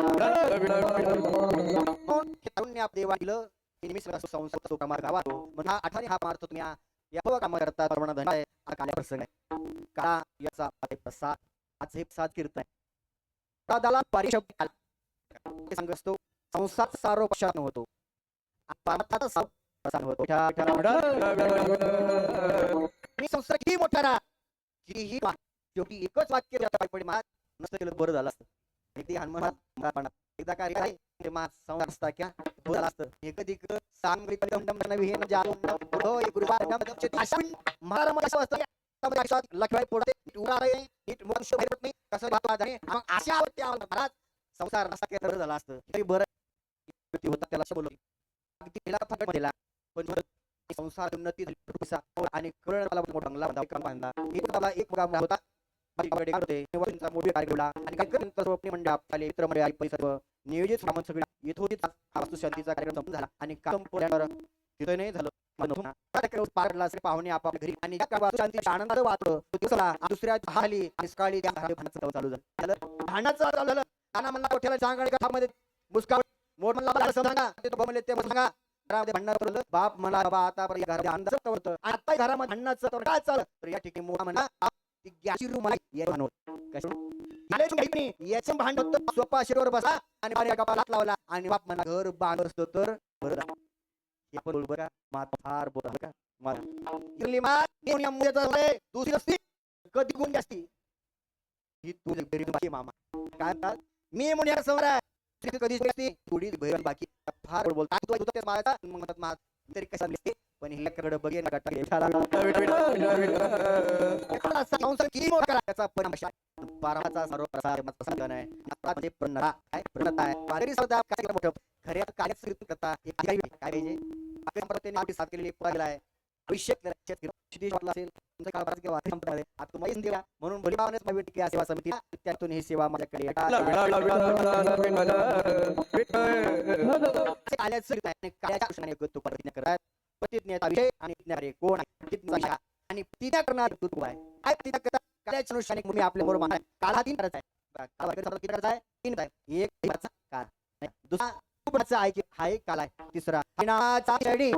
तरुण आप देवा दिलं आठवणी हा मारतो तुम्ही या काम करता धन आहे प्रसंग आहे का याचा प्रसाद आज हे प्रसाद कीर्तन आहे दादा परिशब्द सांग असतो संसार सारो पशान होतो परमात्माचा प्रसाद होतो. संसार किती मोठा राहा कितीही शेवटी एकच वाक्य नसतं केलं बरं झालं असतं. एकदा हनुमान एकदा काय संसार असता क्या बोला असतं एक सांग विहीन जाऊन पुढो एक लखवाय पडते उरा रे नीट मनुष्य भेटत नाही कसं बाबा जाणे आशा आवडते महाराज संसार नसता केलं बरं झालं असतं तरी बरं होता त्याला असं बोललो अगदी पण संसार उन्नती झाली आणि कळण मला मोठा बंगला बांधला एक मुलगा होता मोठी कार्यक्रम आणि काही म्हणजे आपले मित्र मंडळी आई सर्व नियोजित सामान सगळे येत होते. वास्तुशांतीचा कार्यक्रम संपून झाला आणि काम तिथे नाही झालं पारला पाहुणे आपापल्या घरी आणि वास्तुशांतीच्या आनंदात वाटलं दुसऱ्या हाली आणि सकाळी त्या चालू झालं भांडणाचं चालू झालं. काना म्हणला कोठ्याला सांगा घरामध्ये मुस्काळ मोठ म्हणला सांगा ते म्हणले ते सांगा घरामध्ये भांडणार बाप म्हणा बाबा आता घरामध्ये अंदाज होतं आता घरामध्ये भांडणाचं काय चाललं तर या ठिकाणी मोठा म्हणा गॅसची रूम याचं भांड होतं सोपा शिरोवर बसा आणि कपाळात लावला आणि बाप म्हणा घर बांध असतो तर बरं आपण बघा मात फार बोला का दुसरी असती कधी गुण जास्ती ही तुझी गरीब मामा काय मी म्हणून समोर कधी थोडी बहीण बाकी फार बोलतात म्हणतात तरी कसं दिसते पण हिकडे बघेन त्याचा परिणाम पारमाचा सर्व प्रसार आहे प्रणता आहे मोठं खऱ्या कार्यात करता काय पाहिजे साथ केलेली आहे अभिषेक असेल तुमचा काळ बराच गेला संपणार आहे. आता तुम्हाला संधी द्या. म्हणून भलीभावनेच महावीर सेवा समिती त्यातून ही सेवा माझ्याकडे आल्याचं नाही. काळ्याच्या अनुषंगाने तो प्रतिज्ञा करतात. प्रतिज्ञेचा विषय आणि प्रतिज्ञा कोण आहे? प्रतिज्ञा आणि प्रतिज्ञा करणार तू आहे. काय प्रतिज्ञा करतात? काळ्याच्या अनुषंगाने तुम्ही आपल्या बरोबर मानाय काळा 3 करायचा आहे. काळा किती करायचा आहे? 3 आहे. एक देवाचा काळ नाही. दुसरा खूपचा आहे की हा एक काळ आहे. तिसरा हरिनामाचा चढी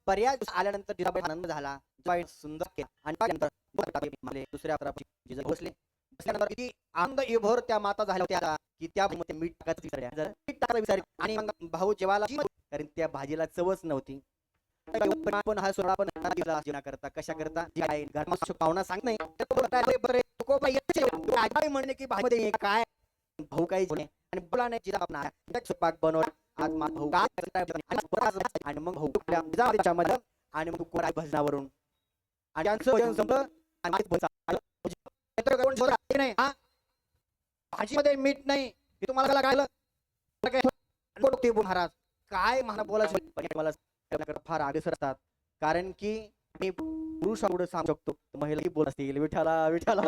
बऱ्याच आल्यानंतर जिजाबाई आनंद झाला. सुंदर आणि दुसऱ्या बसले बसल्यानंतर किती आनंद विभोर त्या माता झाल्या होत्या की त्या मीठ टाकायचं विचार आणि मग भाऊ जेवायला कारण त्या भाजीला चवच नव्हती. पण हा सोहळा पण जेवणा करता कशा करता पाहुणा सांग नाही म्हणणे की भाजी काय भाऊ काही आणि बोला नाही जिजा स्वयंपाक बनव आज भाऊ आणि मग भाऊ आणि मग भजनावरून आणि त्यांचं संपलं नाही भाजीमध्ये मीठ नाही हे तुम्हाला कळलं महाराज काय मला बोलायचं फार आगेसर असतात कारण की मी पुरुष आवड सांगू शकतो महिलाही बोलत असतील विठाला विठाला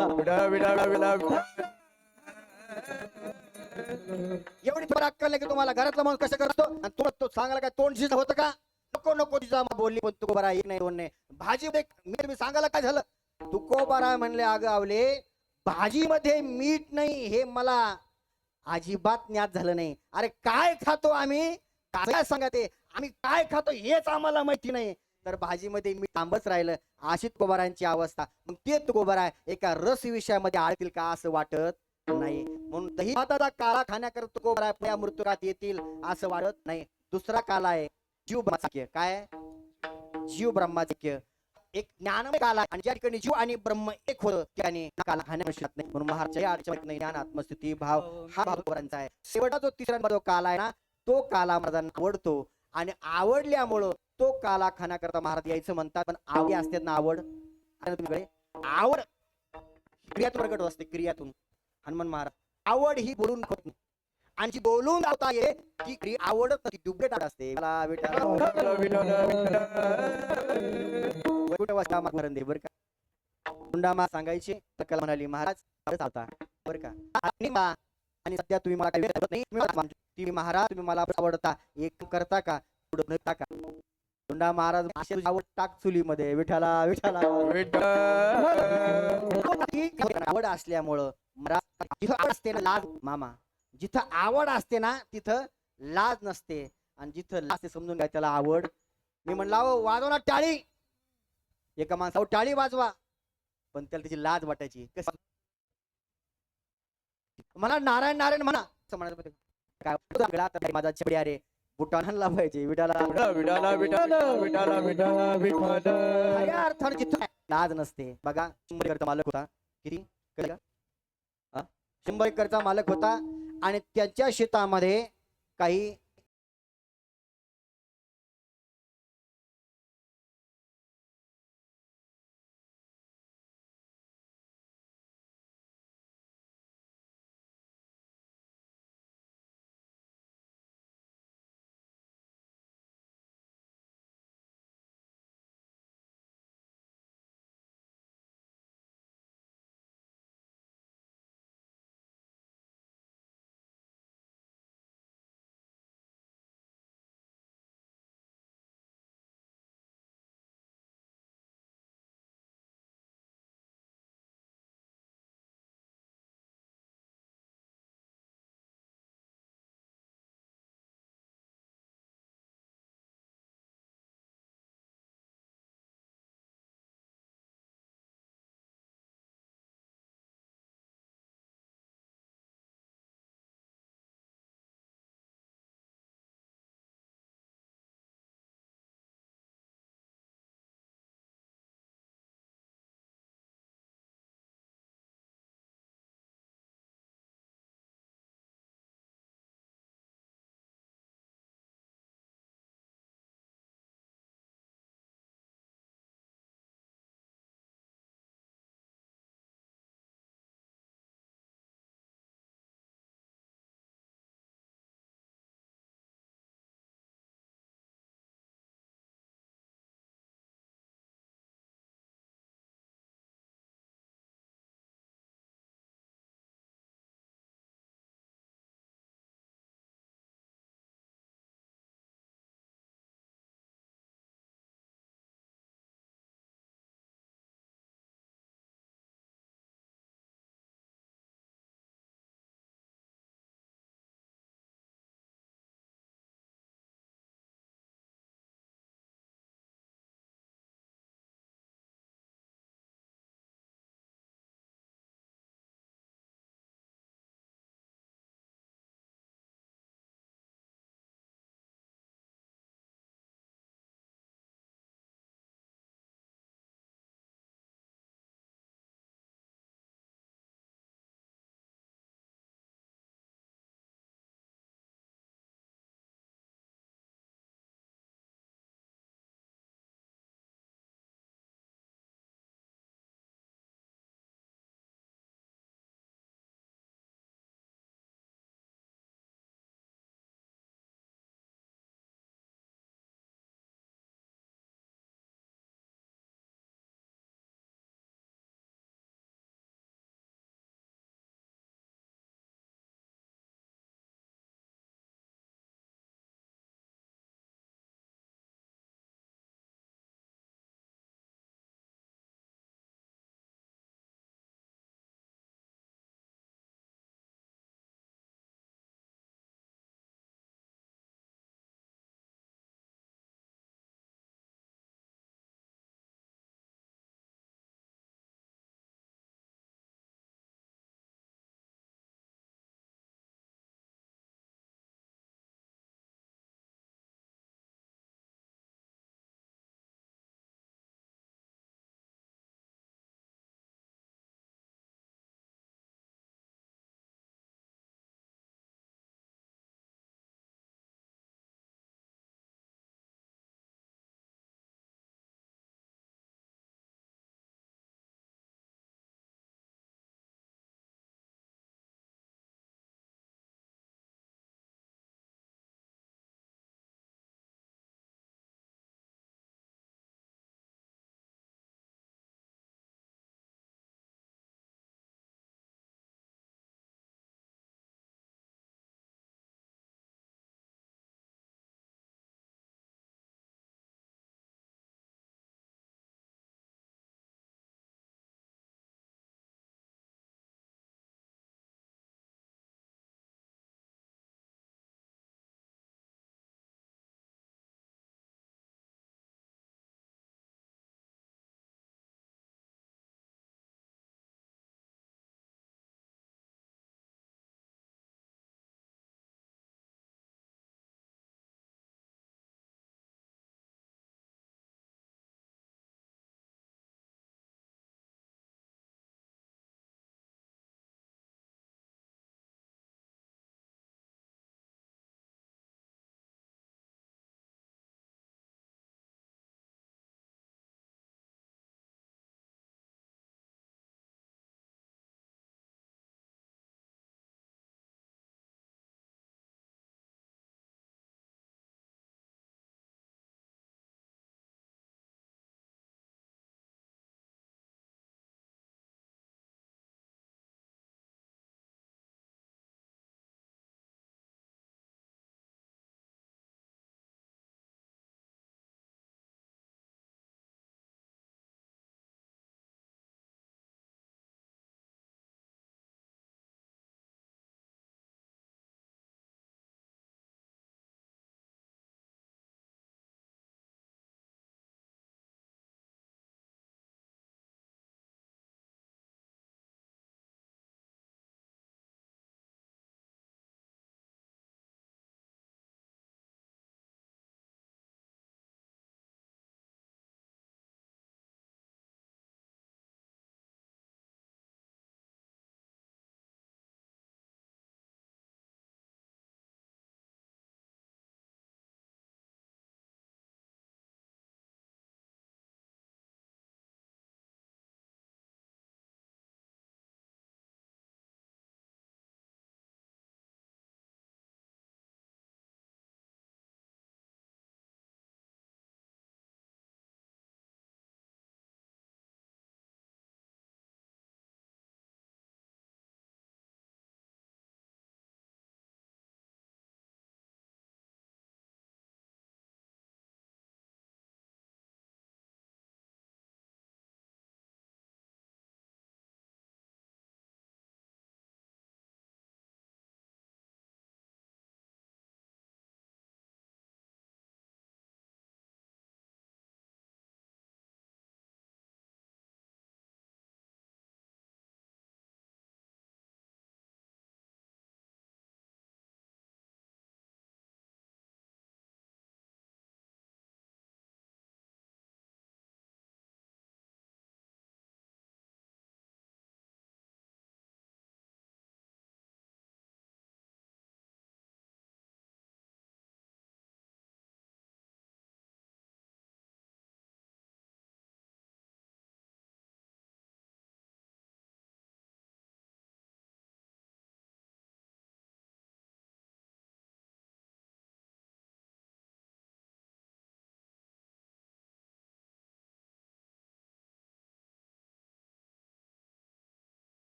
एवढी थोडं अक्कल की तुम्हाला घरातला माणूस कसं करतो आणि तुला तो सांगायला काय तोंड शिज होतं का नको नको तिचा बोलली पण तू बरा एक नाही दोन नाही भाजी मी तुम्ही सांगायला काय झालं तू को बरा म्हणले अगं आवले भाजीमध्ये मीठ नाही हे मला अजिबात ज्ञात झालं नाही. अरे काय खातो आम्ही काय सांगा ते आम्ही काय खातो हेच आम्हाला माहिती नाही तर भाजीमध्ये मीठ तांबच राहिलं अशीच कोबारांची अवस्था. मग ते कोबारा एका रस विषयामध्ये आळतील का असं वाटत नाही. म्हणून दही भाताचा काळा खाण्याकरता कोबारा आपल्या मृत्यूकात येतील असं वाटत नाही. दुसरा काला आहे जीव ब्रह्माचं काय जीव ब्रह्माचं एक ज्ञानमय काला आणि ज्या ठिकाणी जीव आणि ब्रह्म एक होतं त्याने काला खाण्यात नाही. म्हणून महाराज नाही ज्ञान आत्मस्थिती भाव हा भाव कोबारांचा आहे. शेवटचा जो तिसरा जो काला आहे ना तो काला महाराजांना आवडतो आणि आवडल्यामुळं तो काला खाण्याकरता महाराज यायचं म्हणतात. पण आवडी असते ना आवड तुमच्याकडे आवड क्रियातून प्रकट असते क्रियातून. हनुमान महाराज आवड ही बोलून होत नाही आणि जी बोलून लावता ये ती क्रिया आवडत ती डुप्लिकेट असते. बर का हुंडामा सांगायचे तर कला म्हणाली महाराज होता बर का आणि सध्या तुम्ही मला काही नाही तुम्ही महाराज तुम्ही मला आवडता एक करता का पुढे का हुंडा महाराज आवड टाक चुलीमध्ये विठाला विठाला आवड असल्यामुळं जिथं असते ना लाज मामा जिथं आवड असते ना तिथं लाज नसते आणि जिथं लाज समजून घ्या त्याला आवड. मी म्हणला वाजव ना टाळी एका माणसावर टाळी वाजवा पण त्याला त्याची लाज वाटायची. मला नारायण नारायण म्हणा असं म्हणायचं काय माझा छबड्या रे बुटाला पाहिजे विडाला विडाला विडाला विडाला विडाला विडाला अर्थाने जिथं लाज नसते. बघा 100 एकरचा मालक होता किती 100 एकरचा मालक होता आणि त्याच्या शेतामध्ये काही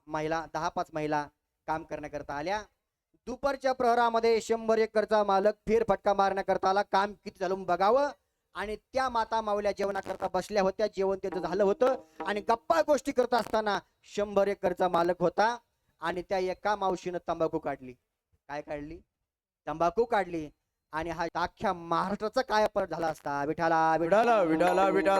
5 महिला काम करण्याकरता आल्या. दुपारच्या प्रहरामध्ये 100 एकरचा मालक फेरफटका मारण्याकरता आला. काम किती झालं बघावं. आणि त्या माता माऊल्या जेवणाकरता बसल्या होत्या. जेवण त्यांचं झालं होतं आणि गप्पा गोष्टी करत असताना 100 एकरचा मालक होता आणि त्या एका मावशीनं तंबाखू काढली. काय काढली? तंबाखू काढली. आणि हा अख्ख्या महाराष्ट्राचा काय परत झाला असता. विठाला विठाला विठाला विठाला.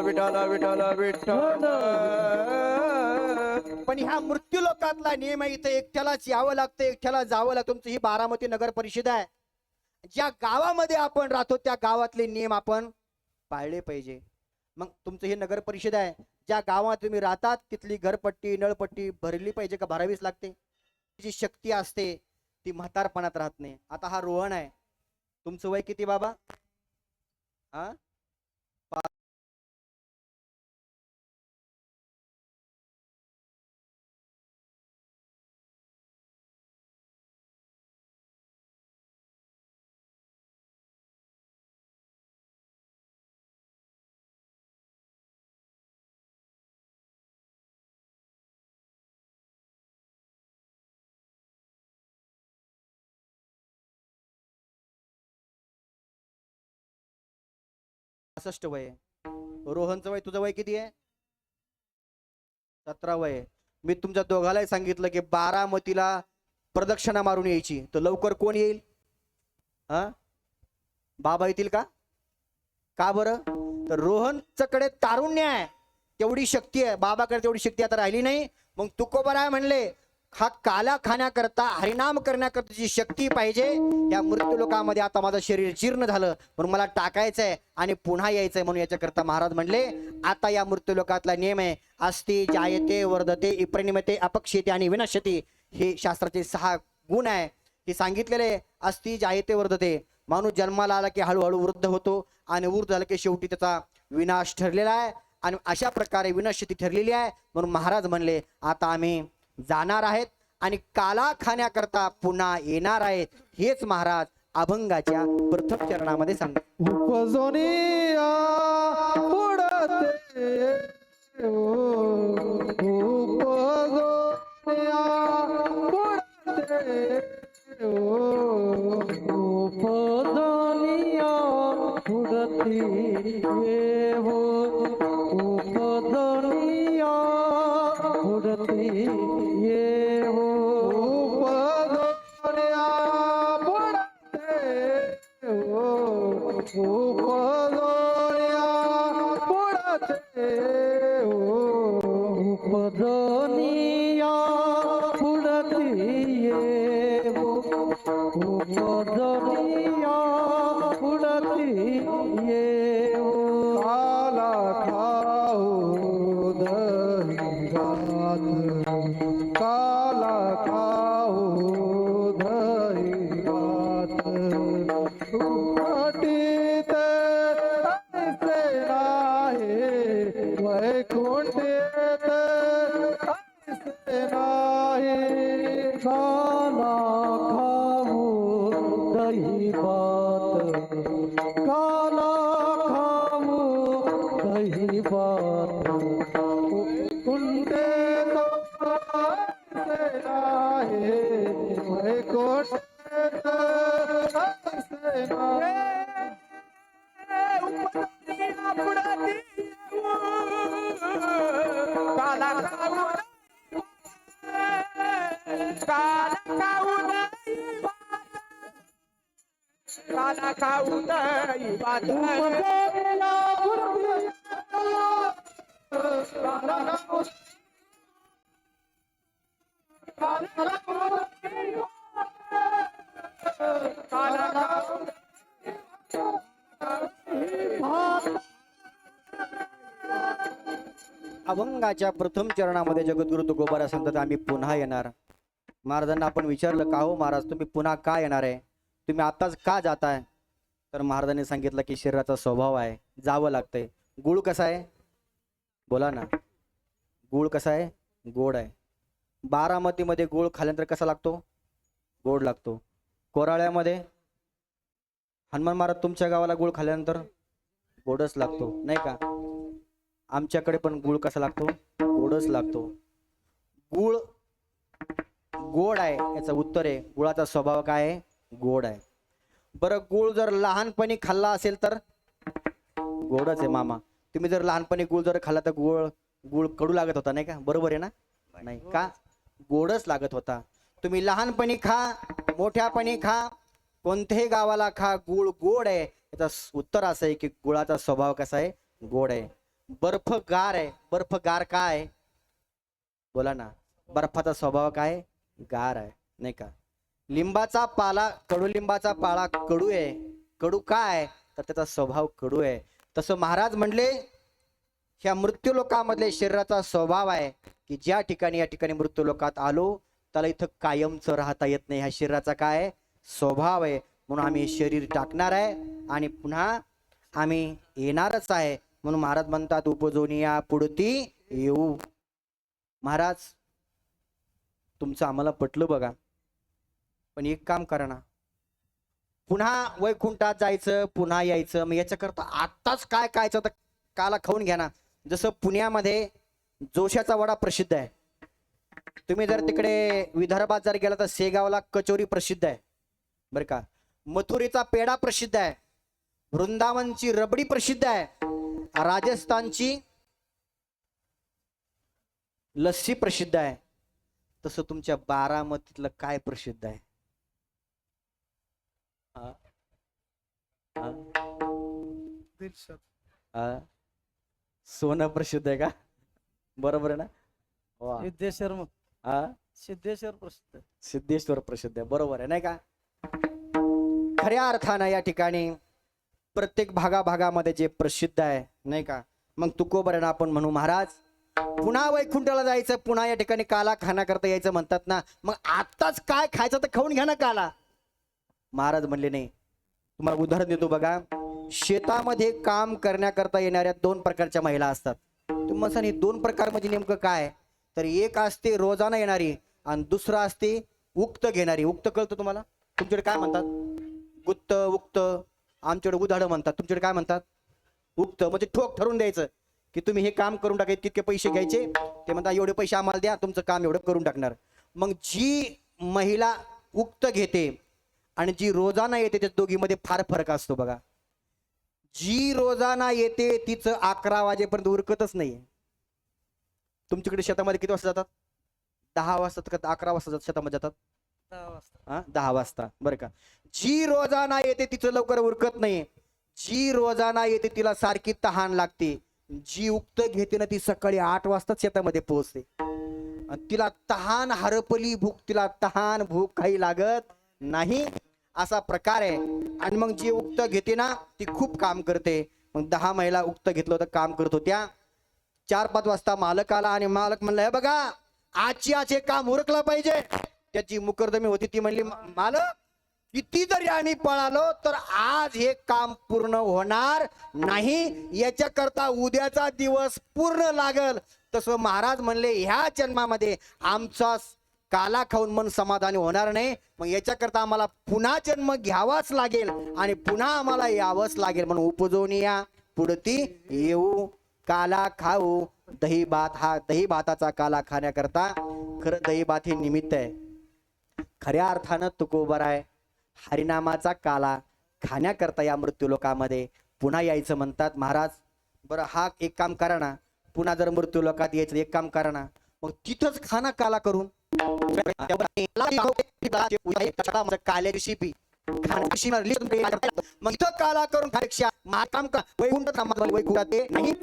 विठाल विठाल विठ्ठल. पण ह्या मृत्यू लोकातला नियम आहे, इथं एकट्यालाच यावं लागतं, एकट्याला जावं लागतं. तुमची ही बारामती नगर परिषद आहे. ज्या गावामध्ये आपण राहतो त्या गावातले नियम आपण पाळले पाहिजे. मग तुमचं ही नगर परिषद आहे, ज्या गावात तुम्ही राहतात तिथली घरपट्टी नळपट्टी भरली पाहिजे का भरावीच लागते? जी शक्ती असते ती म्हातारपणात राहत नाही. आता हा रोहन आहे, तुमचं वय किती बाबा? हा, पासष्ट वय आहे. रोहनचं वय, तुझं वय किती आहे? 17 वय आहे. मी तुमच्या दोघालाही सांगितलं की बारामतीला प्रदक्षिणा मारून यायची, तर लवकर कोण येईल? हा, बाबा येतील का? का बरं? तर रोहनच्याकडे तारुण्य आहे, तेवढी शक्ती आहे. बाबाकडे तेवढी शक्ती आता राहिली नाही. मग तुकोबराय म्हणले, हा काला खाण्याकरता हरिनाम करण्याकरता जी शक्ती पाहिजे, या मृत्यू लोकांमध्ये आता माझं शरीर जीर्ण झालं म्हणून मला टाकायचंय आणि पुन्हा यायचंय. म्हणून याच्याकरता महाराज म्हणले, आता या मृत्यू लोकातला नियम आहे, अस्ति जायते वर्धते विपरिणमते अपक्षेते आणि विनश्यते. हे शास्त्राचे 6 गुण आहे, हे सांगितलेले. अस्ति जायते वर्धते, माणूस जन्माला आला की हळूहळू वृद्ध होतो आणि वृद्ध झाला की शेवटी त्याचा विनाश ठरलेला आहे आणि अशा प्रकारे विनश्यती ठरलेली आहे. म्हणून महाराज म्हणले, आता आम्ही जाणार आहेत आणि काला खाण्याकरता पुन्हा येणार आहेत. हेच महाराज अभंगाच्या प्रथम चरणामध्ये सांगतात. उपजोनिया पुढते उपजोनिया पुढते उपजोनिया पुढते येवो उपजोनिया पुढते येवो उपजोनिया पुढते उपजोनिया पुढते उपजोनिया पुढते येवो उपजोनिया पुढते येवो काला खाऊ दही भात काला खाऊ दही भात पटीत ऐसे नाही वैकुंठेत ऐसे नाही काला खाऊ दही भात काला खाऊ दही भात कुंठेत ऐसे नाही वैकुंठेत ऐसे नाही काला खाऊ दही भात अभंगाच्या प्रथम चरणामध्ये जगद्गुरु तुकोबारा सांगतात, आम्ही पुन्हा येणार. महाराजांना आपण विचारलं, का हो महाराज तुम्ही पुन्हा का येणार आहे, तुम्ही आताच का जाताय? तर महाराजांनी सांगितलं की शरीराचा स्वभाव आहे, जावं लागतंय. गुळ कसा आहे बोला ना, गुळ कसा आहे? गोड आहे. बारामतीमध्ये गुळ खाल्यानंतर कसा लागतो? गोड लागतो. कोराळ्यामध्ये हनुमान महाराज तुमच्या गावाला गुळ खाल्यानंतर गोडच लागतो नाही का? आमच्याकडे पण गुळ कसा लागतो? गोडच लागतो. गुळ गोड आहे, याचं उत्तर आहे गुळाचा स्वभाव काय आहे? गोड आहे. बरं, गुळ जर लहानपणी खाल्ला असेल तर गोडच आहे मामा. तुम्ही जर लहानपणी गुळ जर खाल्ला तर गुळ कडू लागत होता नाही का? बरोबर आहे ना? नाही का? गोडच लागत होता. तुम्ही लहानपणी खा, मोठ्यापणी खा, कोणत्याही गावाला खा, गुळ गोड आहे. याचं उत्तर असं आहे की गुळाचा स्वभाव कसा आहे? गोड आहे. बर्फ गार आहे. बर्फ गार काय बोला ना. बर्फाचा स्वभाव काय गार आहे नाही का. लिंबाचा पाला कडुलिंबाचा पाला कडू आहे. कडू काय तर त्याचा स्वभाव कडू आहे. तसं महाराज म्हणले ह्या मृत्यू लोकांमधले शरीराचा स्वभाव आहे की ज्या ठिकाणी या ठिकाणी मृत्यू लोकात आलो त्याला इथं कायमचं राहता येत नाही. ह्या शरीराचा काय स्वभाव आहे. म्हणून आम्ही हे शरीर टाकणार आहे आणि पुन्हा आम्ही येणारच आहे. म्हणून महाराज म्हणतात उपजोनिया पुढती येऊ. महाराज तुमचं आम्हाला पटलं बघा, पण एक काम करा ना, पुन्हा वैकुंठात जायचं पुन्हा यायचं. मग याच्याकरता आत्ताच काय खायचं तर काला खाऊन घ्या ना. जसं पुण्यामध्ये जोशाचा वडा प्रसिद्ध आहे. तुम्ही जर तिकडे विदर्भात जर गेला तर शेगावला कचोरी प्रसिद्ध आहे बरं का. मथुरेचा पेढा प्रसिद्ध आहे. वृंदावनची रबडी प्रसिद्ध आहे. राजस्थानची लस्सी प्रसिद्ध आहे. तसं तुमच्या बारामतीतलं काय प्रसिद्ध आहे. सोनं प्रसिद्ध आहे का. बरोबर आहे ना. वा. सिद्धेश्वर सिद्धेश्वर प्रसिद्ध. सिद्धेश्वर प्रसिद्ध आहे. बरोबर आहे नाही का. खऱ्या अर्थानं या ठिकाणी प्रत्येक भागाभागामध्ये जे प्रसिद्ध आहे नाही का. मग तुकोबरण आपण म्हणू महाराज पुन्हा वैकुंठाला जायचं पुन्हा या ठिकाणी काला खाना करता यायचं म्हणतात ना. मग आत्ताच काय खायचं तर खाऊन घ्या ना काला. महाराज म्हणले नाही. तुम्हाला उदाहरण देतो बघा. शेतामध्ये काम करण्याकरता येणाऱ्या 2 प्रकारच्या महिला असतात. तुम्ही म्हणसान हे 2 प्रकार म्हणजे नेमकं काय तर एक असते रोजाना येणारी आणि दुसरा असते उक्त घेणारी. उक्त कळतं तुम्हाला. तुमच्याकडे काय म्हणतात. गुत्त उक्त. आमच्याकडे उधाडं म्हणतात. तुमच्याकडे काय म्हणतात. उक्त म्हणजे ठोक ठरवून द्यायचं की तुम्ही हे काम करून टाकायचे तितके पैसे घ्यायचे. ते म्हणतात एवढे पैसे आम्हाला द्या तुमचं काम एवढं करून टाकणार. मग जी महिला उक्त घेते आणि जी रोजाना येते त्या दोघीमध्ये फार फरक असतो बघा. जी रोजाना येते तिचं 11 वाजेपर्यंत उरकतच नाहीये. तुमच्याकडे शेतामध्ये किती वाजता जातात. 10 वाजता का 11 वाजता शेतामध्ये जातात. 10 वाजता. 10 वाजता बरं का. जी रोजाना येते तिचं लवकर उरकत नाही. जी रोजाना येते तिला सारखी तहान लागते. जी उक्त घेते ना ती सकाळी 8 वाजता शेतामध्ये पोहोचते आणि तिला तहान हरपली भूक. तिला तहान भूक काही लागत नाही असा प्रकार आहे. आणि मग जी उक्त घेते ना ती खूप काम करते. मग 10 महिला उक्त घेतलं होतं काम करत होत्या. 4-5 वाजता मालक आला आणि मालक म्हणलं हे बघा आजची आज हे काम उरकलं पाहिजे. त्याची मुकरदमी होती. ती म्हणली मालक किती जरी आणि पळालो तर आज हे काम पूर्ण होणार नाही. याच्याकरता उद्याचा दिवस पूर्ण लागल. तसं महाराज म्हणले ह्या जन्मामध्ये आमचा काला खाऊन मन समाधानी होणार नाही. मग याच्याकरता आम्हाला पुन्हा जन्म घ्यावाच लागेल आणि पुन्हा आम्हाला यावंच लागेल. म्हणून उपजोनिया पुढती येऊ. काला खाऊ दही भात. हा दही भाताचा काला खाण्याकरता खरं दही भात हे निमित्त आहे. खऱ्या अर्थानं तुकोबर आहे. हरिनामाचा काला खाण्याकरता या मृत्यू लोकांमध्ये पुन्हा यायचं म्हणतात महाराज. बरं हा एक काम करा ना. पुन्हा जर मृत्यू लोकात यायचं एक काम करा ना. मग तिथंच खाना काला करून काल्या दिवशी पी मग इथं काला करून खायक्षा काम का वैकुंठ वैकुंठात नाही.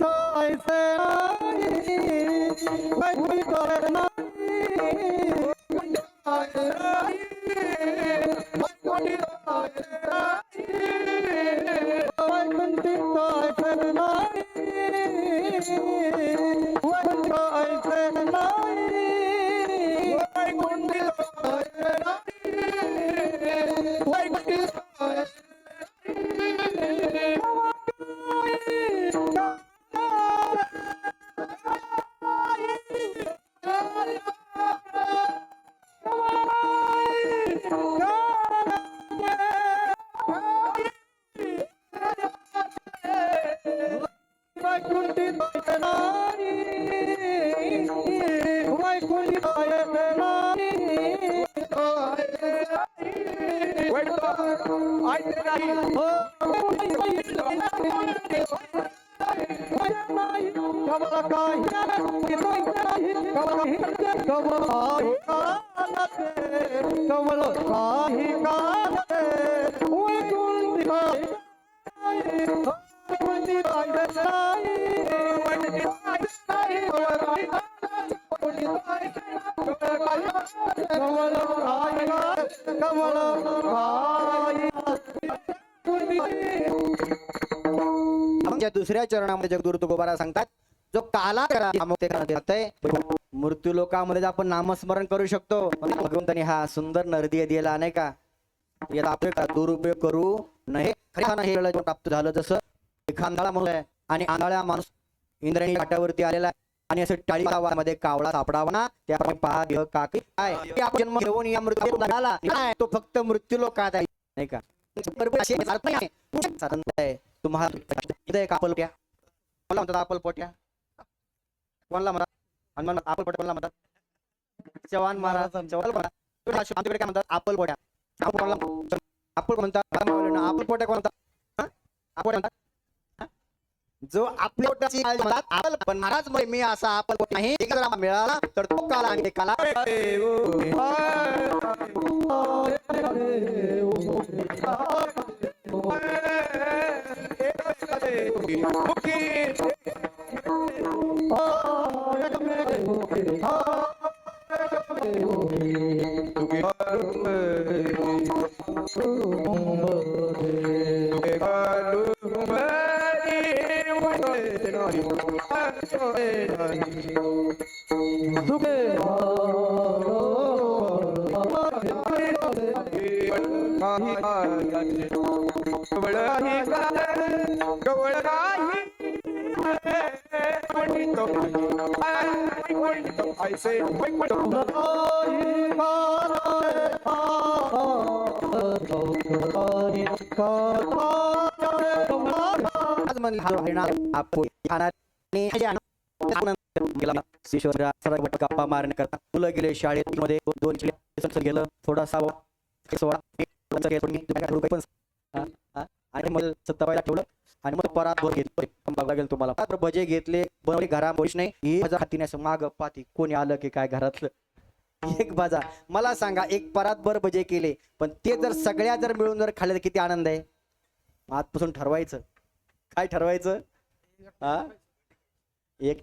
वंदी पाहिजे नाही वंदी पाहिजे नाही कमळ आमच्या दुसऱ्या चरणामध्ये जगद्गुरु तुकोबारा सांगतात जो काला करा ते करतय मृत्यू लोकामध्ये आपण नामस्मरण करू शकतो भगवंताने हा सुंदर नरदी दिला नाही का याचा आपण दुरुपयोग करू नये हे प्राप्त झालं जसं एखादा म्हणून आणि आंधळा माणूस इंद्रायणी घाटावरती आलेला आहे आणि असं टाळीमध्ये कावळा सापडावा ना त्याप्रमाणे पहा देह काकी काय आपण जन्म घेऊन या मृत्यू झाला तो फक्त मृत्यू लोकात आहे नाही का तुम्हाला कापलपोट्या कोणाला म्हणतात आपलपोट्या कोणाला म्हणतात हनुमान आपलपोट्या कोणाला म्हणतात चव्हाण महाराज चव्हाण आमच्याकडे काय म्हणतात आपलपोट्या आपण म्हणतात आपलपोट्या कोण म्हणतात आपण म्हणतात जो आपल्या पोटाची म्हणतात आपल पण महाराज मी असा आपल पोट नाही मिळाला तर तो काला आणि काला गप्पा मारण्याकरता मुलं गेले शाळेत मध्ये 2 गेलं थोडासा आणि मग सत्ताबाईला ठेवलं आणि मग परात भर घेतलं बघा गेलं तुम्हाला भजे घेतले बनवले घरामध्ये नाही ही हातीने असं माग पाती कोणी आलं की काय घरातलं एक बाजा मला सांगा एक परातभर भजे केले पण ते जर सगळ्या जर मिळून जर खाल्ले तर किती आनंद आहे आजपासून ठरवायचं काय ठरवायचं हा एक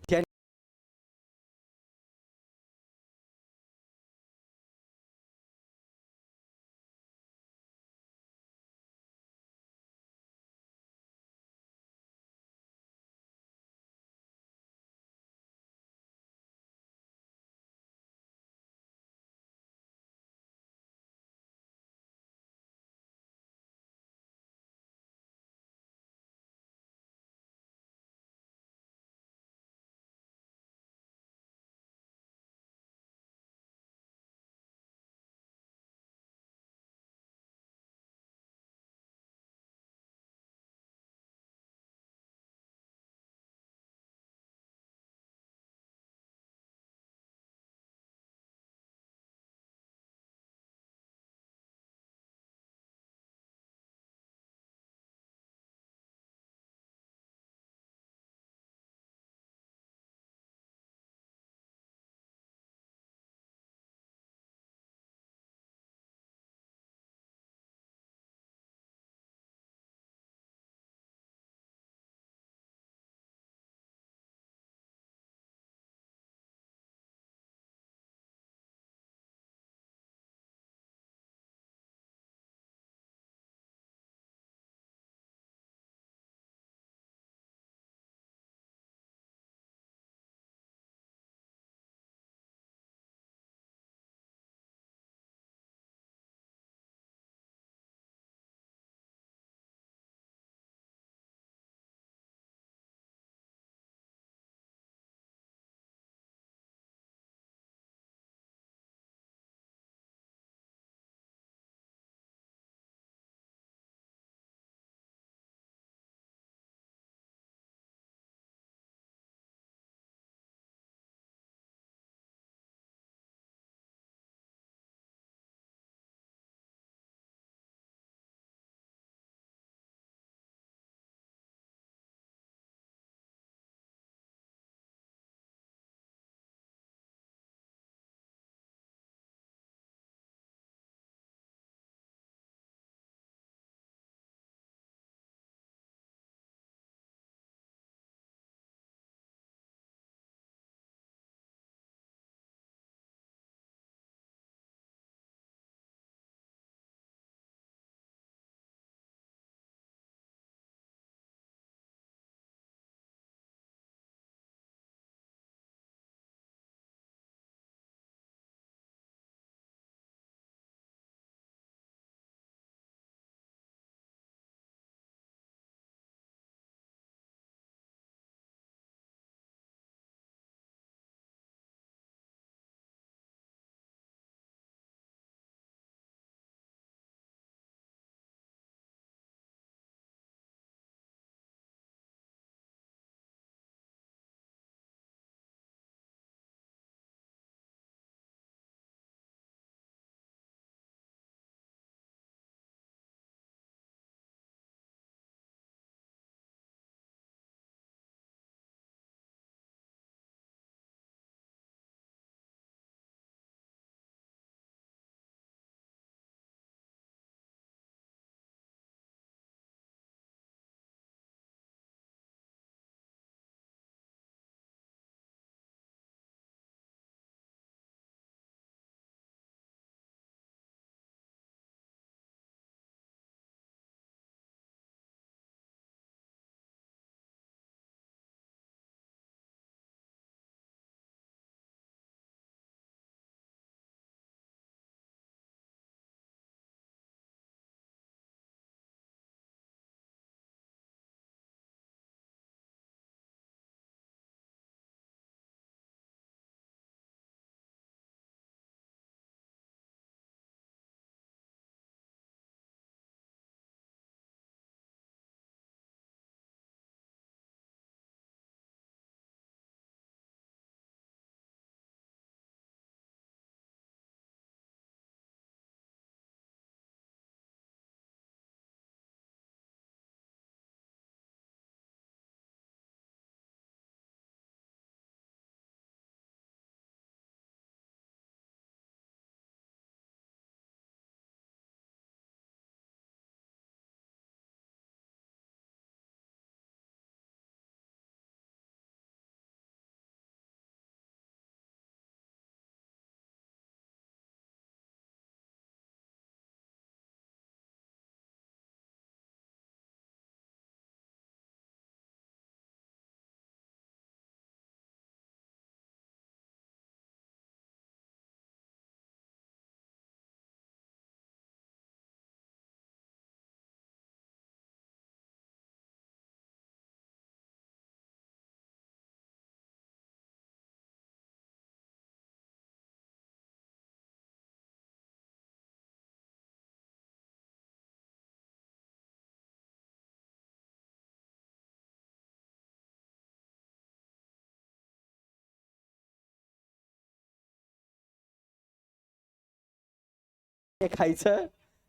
हे खायचं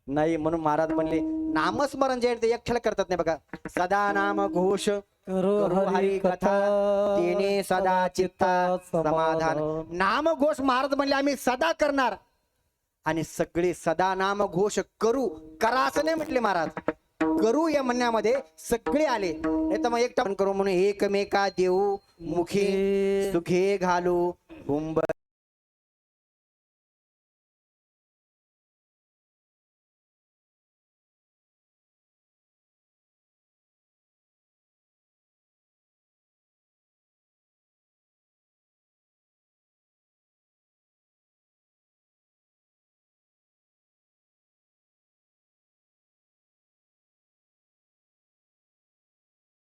नाही. म्हणून महाराज म्हणले नामस्मरण जे आहे ते एकट्याला करतात नाही बघा. सदा नाम घोष करू हरी कथा तेने सदा चित्ता समाधान. नाम घोष महाराज म्हणले आम्ही सदा करणार. आणि सगळे सदा नाम घोष करू. करा असं नाही म्हटले महाराज, करू या म्हणण्यामध्ये सगळे आले. नाही तर मग एकटा करू म्हणून एकमेका देऊ मुखे सुखे घालू कुंभ.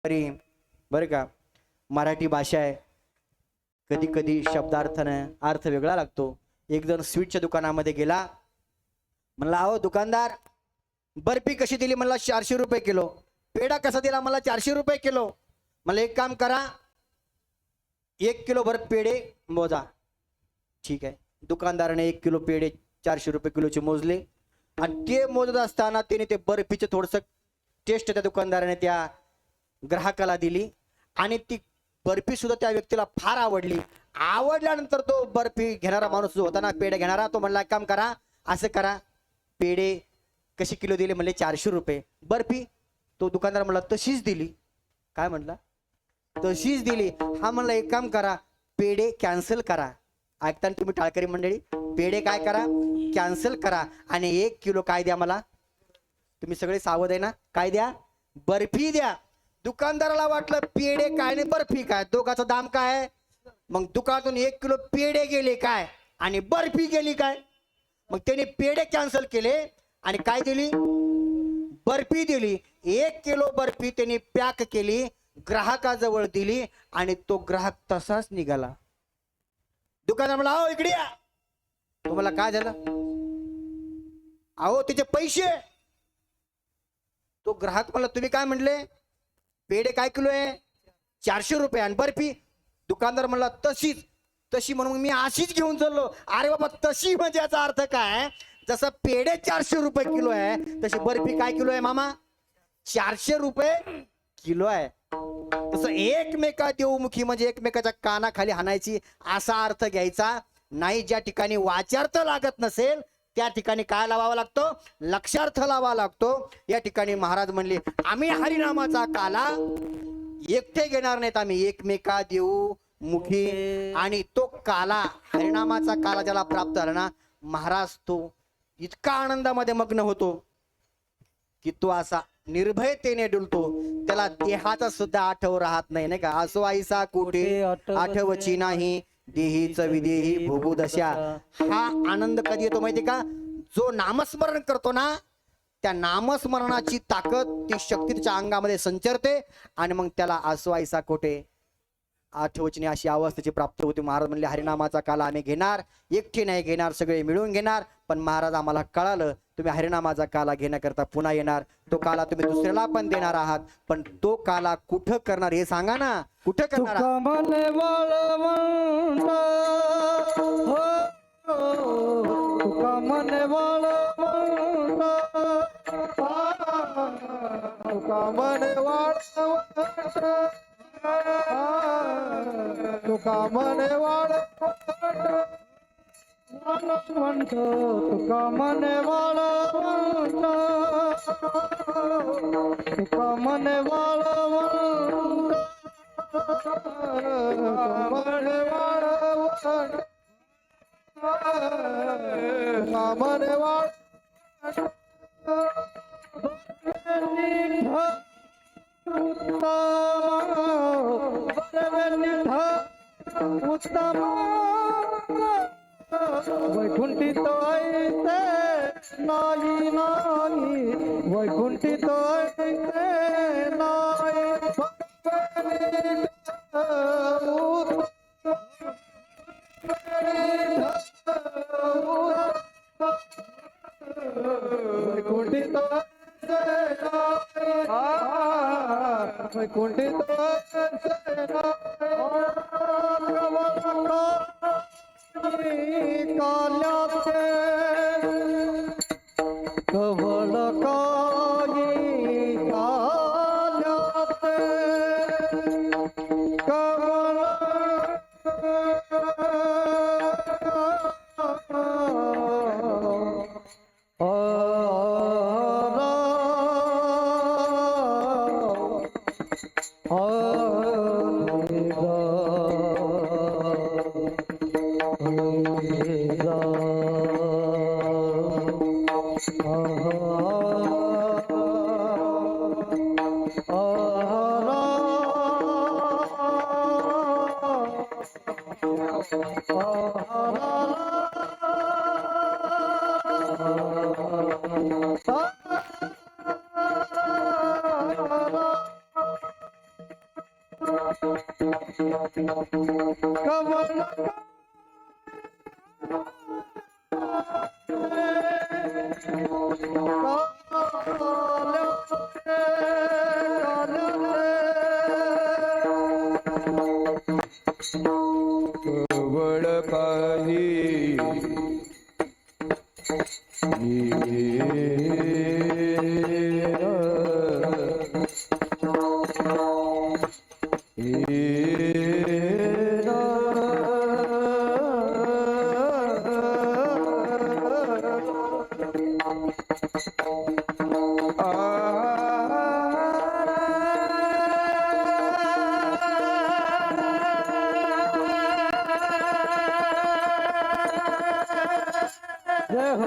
बरं का, मराठी भाषा आहे, कधी कधी शब्दार्थानं अर्थ वेगळा लागतो. एक जण स्वीटच्या दुकानामध्ये गेला, म्हणला अहो दुकानदार बर्फी कशी दिली? मला 400 रुपये किलो. पेढा कसा दिला? मला 400 रुपये किलो. मला एक काम करा, 1 किलो भर पेढे मोजा. ठीक आहे. दुकानदाराने 1 किलो पेढे 400 रुपये किलोचे मोजले. आणि ते मोजत असताना त्याने ते बर्फीचे थोडस टेस्ट त्या दुकानदाराने त्या ग्राहकाला दिली. आणि ती बर्फी सुद्धा त्या व्यक्तीला फार आवडली. आवडल्यानंतर तो बर्फी घेणारा माणूस जो होता ना, पेढे घेणारा, तो म्हणला काम करा, असं करा, पेढे कशी किलो दिले? म्हणले 400 रुपये. बर्फी? तो दुकानदार म्हणला तशीच दिली. काय म्हणला? तशीच दिली. हा म्हणला एक काम करा, पेढे कॅन्सल करा. ऐकताना तुम्ही टाळकरी मंडळी, पेढे काय करा? कॅन्सल करा. आणि 1 किलो काय द्या मला? तुम्ही सगळे सावध आहे ना? काय द्या? बर्फी द्या. दुकानदाराला वाटलं पेढे काय नाही बर्फी काय, दोघाचा दाम काय? मग दुकानातून 1 किलो पेढे गेले काय आणि बर्फी गेली काय? मग त्याने पेढे कॅन्सल केले आणि काय दिली? बर्फी दिली. 1 किलो बर्फी त्यांनी पॅक केली, ग्राहकाजवळ दिली आणि तो ग्राहक तसाच निघाला. दुकानदार म्हणला अहो इकडे या. तुम्हाला काय झालं? अहो त्याचे पैसे. तो ग्राहक म्हणला तुम्ही काय म्हणले? पेढे काय किलो आहे? 400 रुपये. आणि बर्फी? दुकानदार म्हणला तशीच. तशी म्हणून मी अशीच घेऊन चाललो. अरे बाबा तशी म्हणजे याचा अर्थ काय? जसं पेढे 400 रुपये किलो आहे, तशी बर्फी काय किलो आहे मामा? 400 रुपये किलो आहे. तसं एकमेका देवमुखी म्हणजे एकमेकाच्या कानाखाली हाणायची असा अर्थ घ्यायचा नाही. ज्या ठिकाणी वाच्यार्थ लागत नसेल त्या ठिकाणी काय लावावा लागतो? लक्षार्थ लावा लागतो. या ठिकाणी महाराज म्हणले आम्ही हरिनामाचा काला एकटे घेणार नाहीत, आम्ही एकमेका देऊ मुखी. आणि तो काला, हरिनामाचा काला ज्याला प्राप्त झाला ना, महाराज तो इतका आनंदामध्ये मग्न होतो की तो असा निर्भयतेने डुलतो. त्याला देहाचा सुद्धा आठव राहत नाही, नाही का? असो आईसा कुठे आठवची नाही, देहीच विदेही भोगुदशा. हा आनंद कधी येतो माहिती का? जो नामस्मरण करतो ना, त्या नामस्मरणाची ताकद, ती शक्ती त्याच्या अंगामध्ये संचरते आणि मग त्याला असो आईसा कोठे आठवचनी अशी अवस्थेची प्राप्ती होती. महाराज म्हणले हरिनामाचा काला आम्ही घेणार, एकटे नाही घेणार, सगळे मिळून घेणार. पण महाराज आम्हाला कळालं तुम्ही हरिनामाचा काला घेण्याकरता पुन्हा येणार, तो काला तुम्ही दुसऱ्याला पण देणार आहात, पण तो काला कुठं करणार हे सांगा ना. कुठं करणार? तुका मने वाळ म्हणतो, तुका मने वाळ म्हणतो, तुका मने वाळ म्हणतो, मने वाळ मने वाळ उत्तम वैकुंठित ऐसे नाही नाही, वैकुंठित ऐसे नाही. वैकुंठित वैकुंठित काल्याचे कवळ काही आल्यात कवळ कवळ काही जय हो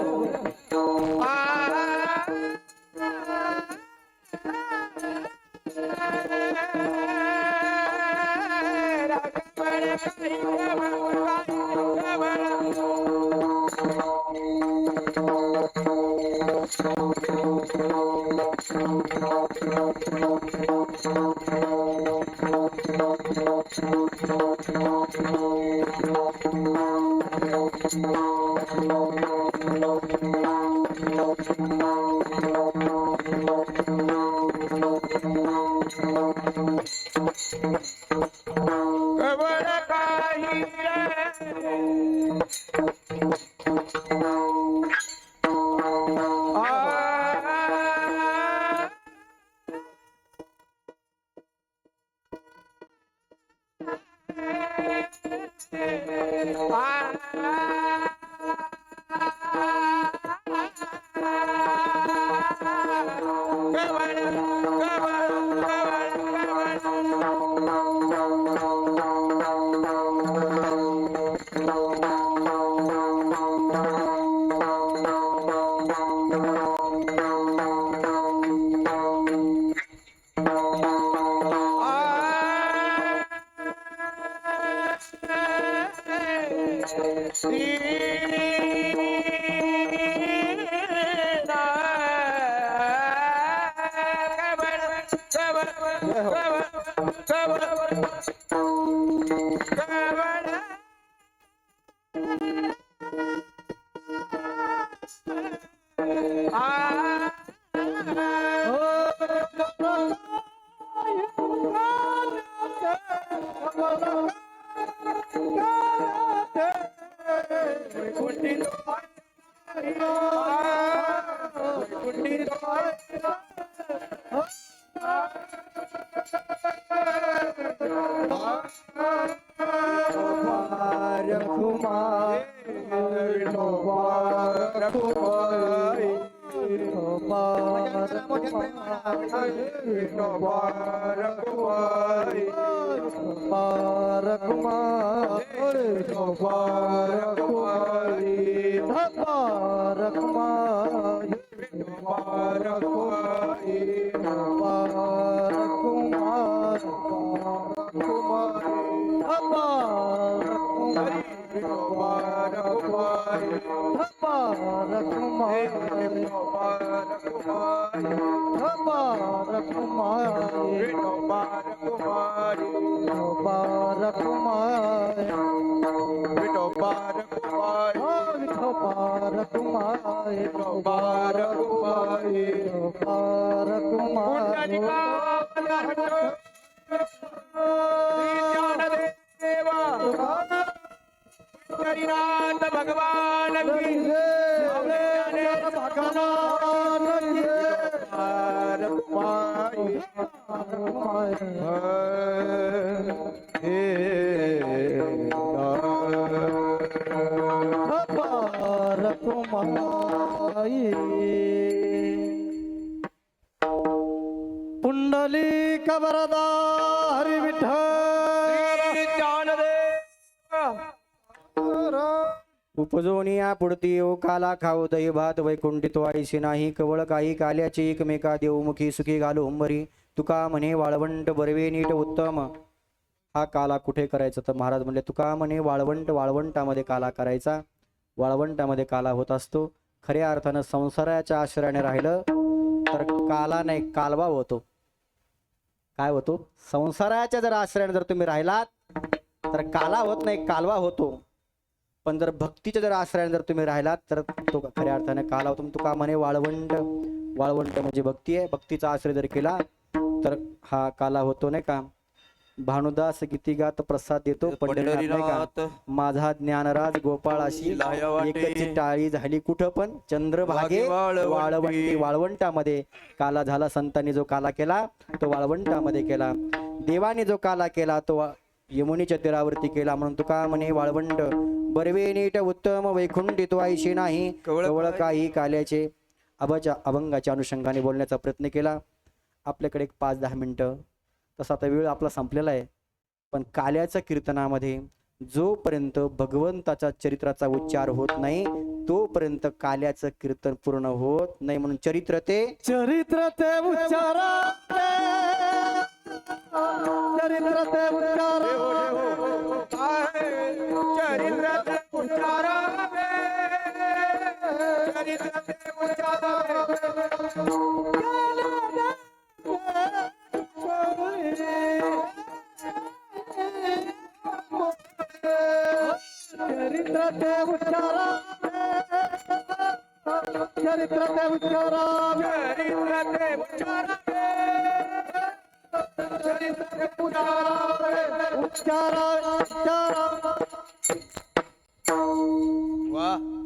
कवळ काही भगवान की तुम्हारी अपार तुम्हारी पुंडलिक वरदा हरी विठ्ठल उपजोनी या पुढती येऊ काला खाऊ दही भात वैकुंठी तो आईशी नाही कवळ काही काल्याची एकमेका देऊ मुखी सुखी घालू उंबरी तुका म्हणे वाळवंट बरवे नीट उत्तम. हा काला कुठे करायचा तर महाराज म्हणले तुका म्हणे वाळवंटामध्ये काला करायचा. वाळवंटामध्ये काला होत असतो. खऱ्या अर्थानं संसाराच्या आश्रयाने राहिलं तर काला नाही कालवा होतो. काय होतो? संसाराच्या जर आश्रयाने जर तुम्ही राहिलात तर काला होत नाही कालवा होतो. पण जर भक्तीच्या जर आश्रयाने जर तुम्ही राहिलात तर तो खऱ्या अर्थाने काला होतो. तुका म्हणे वाळवंट म्हणजे भक्ती आहे. भक्तीचा आश्रय जर केला तर हा काला होतो नाही का. भानुदास गीती गात प्रसाद देतो पंढरीनाथ नाही का. माझा ज्ञानराज गोपाळाशी एकची टाळी झाली कुठं पण चंद्रभागे वाळवंटी. वाळवंटामध्ये काला झाला. संतांनी जो काला केला तो वाळवंटामध्ये केला. देवाने जो काला केला तो यमुनेच्या तीरावरती केला. म्हणून तुका म्हणे वाळवंट बरवे नीट उत्तम वैकुंठी तो आईशी नाही कवळ काही काल्याचे. अभंगाच्या अनुषंगाने बोलण्याचा प्रयत्न केला. आपल्याकडे एक 5-10 मिनिटं तसा आता वेळ आपला संपलेला आहे. पण काल्याच्या कीर्तनामध्ये जोपर्यंत भगवंताच्या चरित्राचा उच्चार होत नाही तोपर्यंत काल्याचं कीर्तन पूर्ण होत नाही. म्हणून चरित्र ते उच्चारा